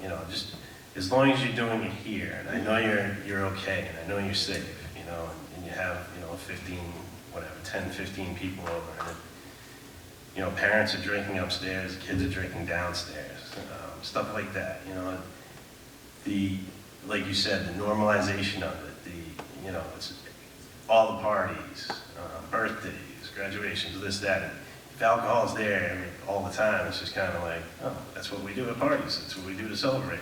S13: You know, just as long as you're doing it here, and I know you're okay, and I know you're safe, you know, and you have, you know, 10, 15 people over, and you know, parents are drinking upstairs, kids are drinking downstairs, stuff like that, you know. Like you said, the normalization of it, you know, it's all the parties, birthdays, graduations, this, that, and if alcohol's there all the time, it's just kind of like, oh, that's what we do at parties, that's what we do to celebrate.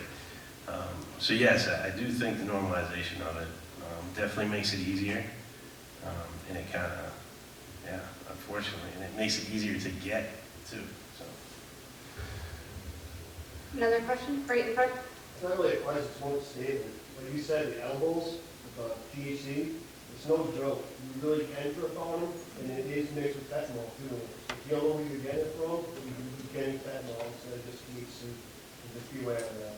S13: So yes, I do think the normalization of it definitely makes it easier, and it kind of, yeah, unfortunately, and it makes it easier to get too. So.
S1: Another question, right in front?
S12: It's not really a question, it's more a statement. Like you said, the edibles, the THC, it's no joke. You really can trip on them, and it is mixed with fentanyl too. If you don't know where you're getting it from, you can be getting fentanyl instead of just THC. And just be aware of that.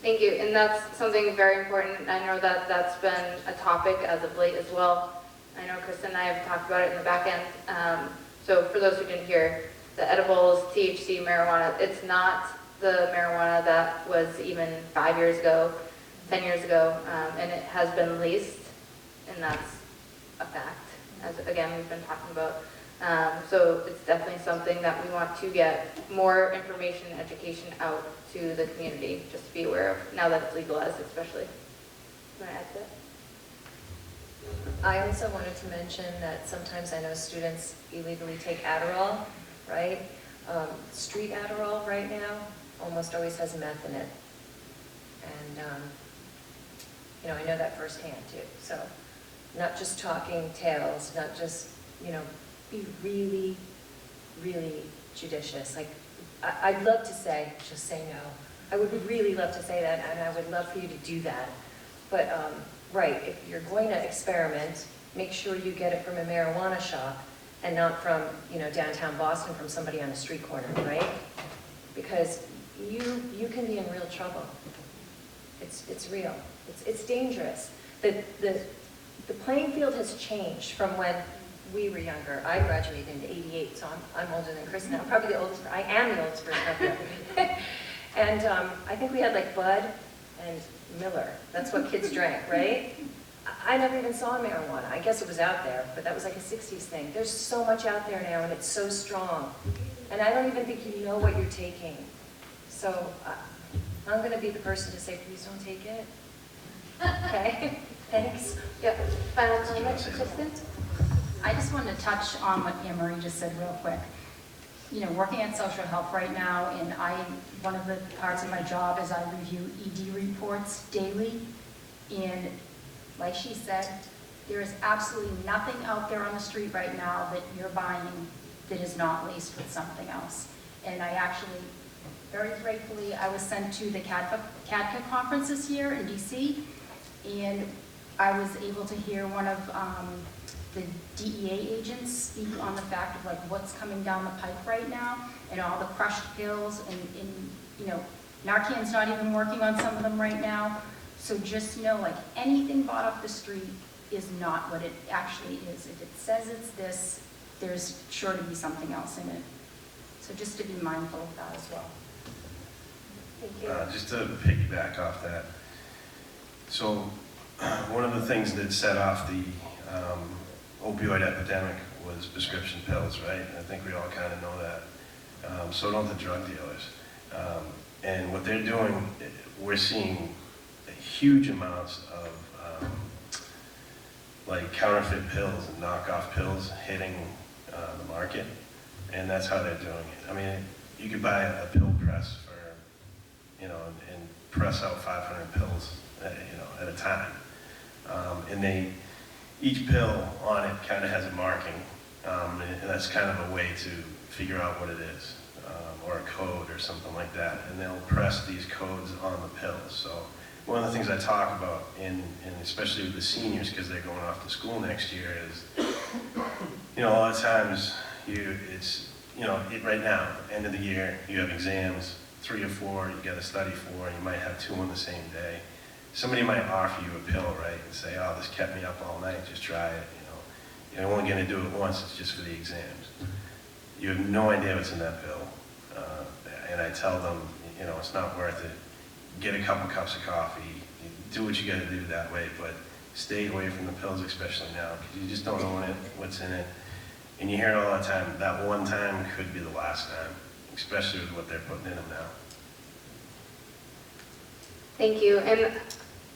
S1: Thank you, and that's something very important. I know that that's been a topic as of late as well. I know Kristen and I have talked about it in the back end. So for those who didn't hear, the edibles, THC, marijuana, it's not the marijuana that was even 5 years ago, 10 years ago, and it has been leased, and that's a fact, as again we've been talking about. So it's definitely something that we want to get more information and education out to the community, just to be aware of, now that it's legalized especially. You want to add to that?
S3: I also wanted to mention that sometimes I know students illegally take Adderall, right? Street Adderall right now almost always has meth in it. And, I know that firsthand too. So not just talking tales, not just, be really, really judicious. Like, I'd love to say, just say no. I would really love to say that, and I would love for you to do that. But, right, if you're going to experiment, make sure you get it from a marijuana shop and not from, downtown Boston from somebody on a street corner, right? Because you can be in real trouble. It's real. It's dangerous. The playing field has changed from when we were younger. I graduated in '88, so I'm older than Kristen. I'm probably the oldest. I am the oldest person up here. And I think we had like Bud and Miller. That's what kids drank, right? I never even saw marijuana. I guess it was out there, but that was like a 60s thing. There's so much out there now, and it's so strong. And I don't even think you know what you're taking. So I'm going to be the person to say, please don't take it. Okay? Thanks.
S1: Yep. Final comment, Kristen?
S10: I just wanted to touch on what Anne-Marie just said real quick. Working at social health right now, and one of the parts of my job is I review ED reports daily, and like she said, there is absolutely nothing out there on the street right now that you're buying that is not laced with something else. And I actually, very gratefully, I was sent to the CADCA conference this year in DC, and I was able to hear one of the DEA agents speak on the fact of like what's coming down the pipe right now, and all the crushed pills, and Narcan's not even working on some of them right now. So just know, like, anything bought off the street is not what it actually is. If it says it's this, there's sure to be something else in it. So just to be mindful of that as well.
S3: Thank you.
S13: Just to piggyback off that, so one of the things that set off the opioid epidemic was prescription pills, right? I think we all kind of know that. So don't the drug dealers. And what they're doing, we're seeing huge amounts of like counterfeit pills and knockoff pills hitting the market, and that's how they're doing it. I mean, you could buy a pill press for, and press out 500 pills, at a time, and each pill on it kind of has a marking, and that's kind of a way to figure out what it is, or a code or something like that, and they'll press these codes on the pills. So one of the things I talk about, and especially with the seniors, because they're going off to school next year, is, a lot of times right now, end of the year, you have exams, 3 or 4, you got to study for, and you might have 2 on the same day. Somebody might offer you a pill, right, and say, oh, this kept me up all night, just try it, You're only going to do it once, it's just for the exams. You have no idea what's in that pill. And I tell them, it's not worth it. Get a couple cups of coffee, do what you got to do that way, but stay away from the pills, especially now, because you just don't know what's in it. And you hear it all the time. That one time could be the last time, especially with what they're putting in them now. Thank you.
S1: And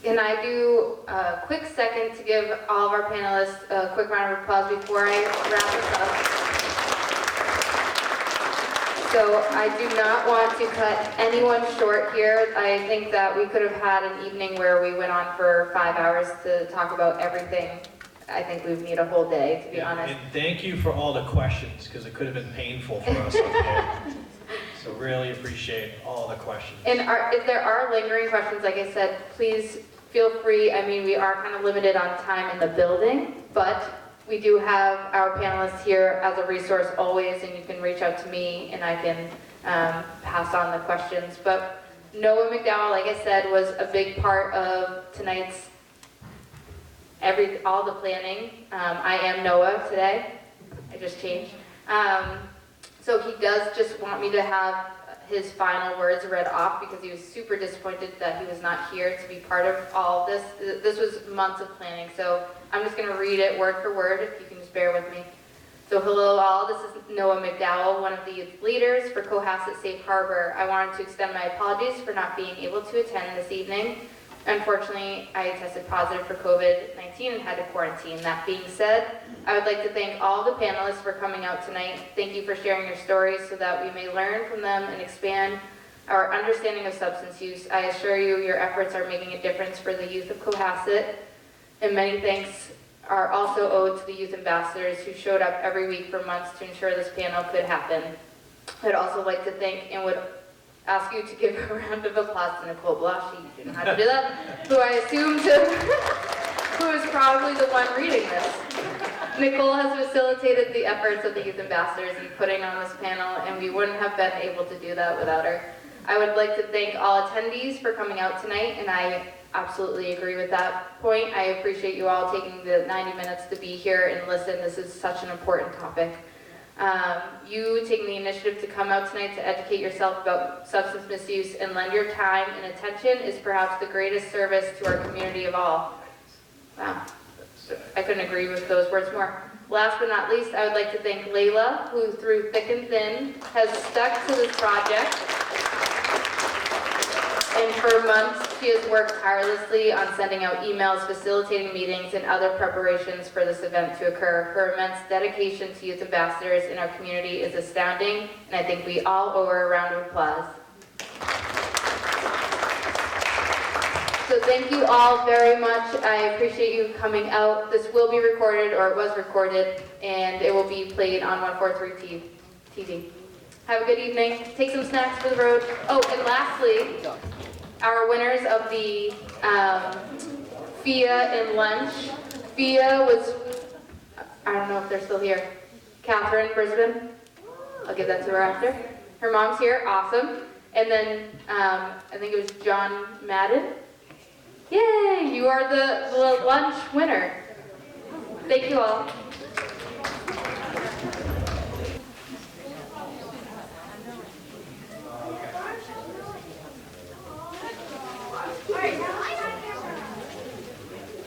S1: can I do a quick second to give all of our panelists a quick round of applause before I wrap this up? So I do not want to cut anyone short here. I think that we could have had an evening where we went on for 5 hours to talk about everything. I think we need a whole day, to be honest.
S8: And thank you for all the questions, because it could have been painful for us up there. So really appreciate all the questions.
S1: And if there are lingering questions, like I said, please feel free. I mean, we are kind of limited on time in the building, but we do have our panelists here as a resource always, and you can reach out to me and I can pass on the questions. But Noah Mcdowell, like I said, was a big part of tonight's all the planning. I am Noah today. I just changed. So he does just want me to have his final words read off because he was super disappointed that he was not here to be part of all of this. This was months of planning, so I'm just going to read it word for word, if you can just bear with me. So hello all, this is Noah Mcdowell, one of the youth leaders for Cohasset Safe Harbor. I wanted to extend my apologies for not being able to attend this evening. Unfortunately, I tested positive for COVID-19 and had to quarantine. That being said, I would like to thank all the panelists for coming out tonight. Thank you for sharing your stories so that we may learn from them and expand our understanding of substance use. I assure you your efforts are making a difference for the youth of Cohasset, and many thanks are also owed to the youth ambassadors who showed up every week for months to ensure this panel could happen. I'd also like to thank and would ask you to give a round of applause to Nicole Blaschi. You didn't have to do that. Who I assume who is probably the one reading this. Nicole has facilitated the efforts of the youth ambassadors in putting on this panel, and we wouldn't have been able to do that without her. I would like to thank all attendees for coming out tonight, and I absolutely agree with that point. I appreciate you all taking the 90 minutes to be here and listen. This is such an important topic. You taking the initiative to come out tonight to educate yourself about substance misuse and lend your time and attention is perhaps the greatest service to our community of all. Wow, I couldn't agree with those words more. Last but not least, I would like to thank Layla, who through thick and thin has stuck to this project. And for months, she has worked tirelessly on sending out emails, facilitating meetings, and other preparations for this event to occur. Her immense dedication to youth ambassadors in our community is astounding, and I think we all owe her a round of applause. So thank you all very much. I appreciate you coming out. This will be recorded, or it was recorded, and it will be played on 143 TV. Have a good evening. Take some snacks for the road. Oh, and lastly, our winners of the FIA and lunch. FIA was, I don't know if they're still here, Catherine Brisbane. I'll give that to her after. Her mom's here, awesome. And then I think it was John Madden. Yay, you are the lunch winner. Thank you all.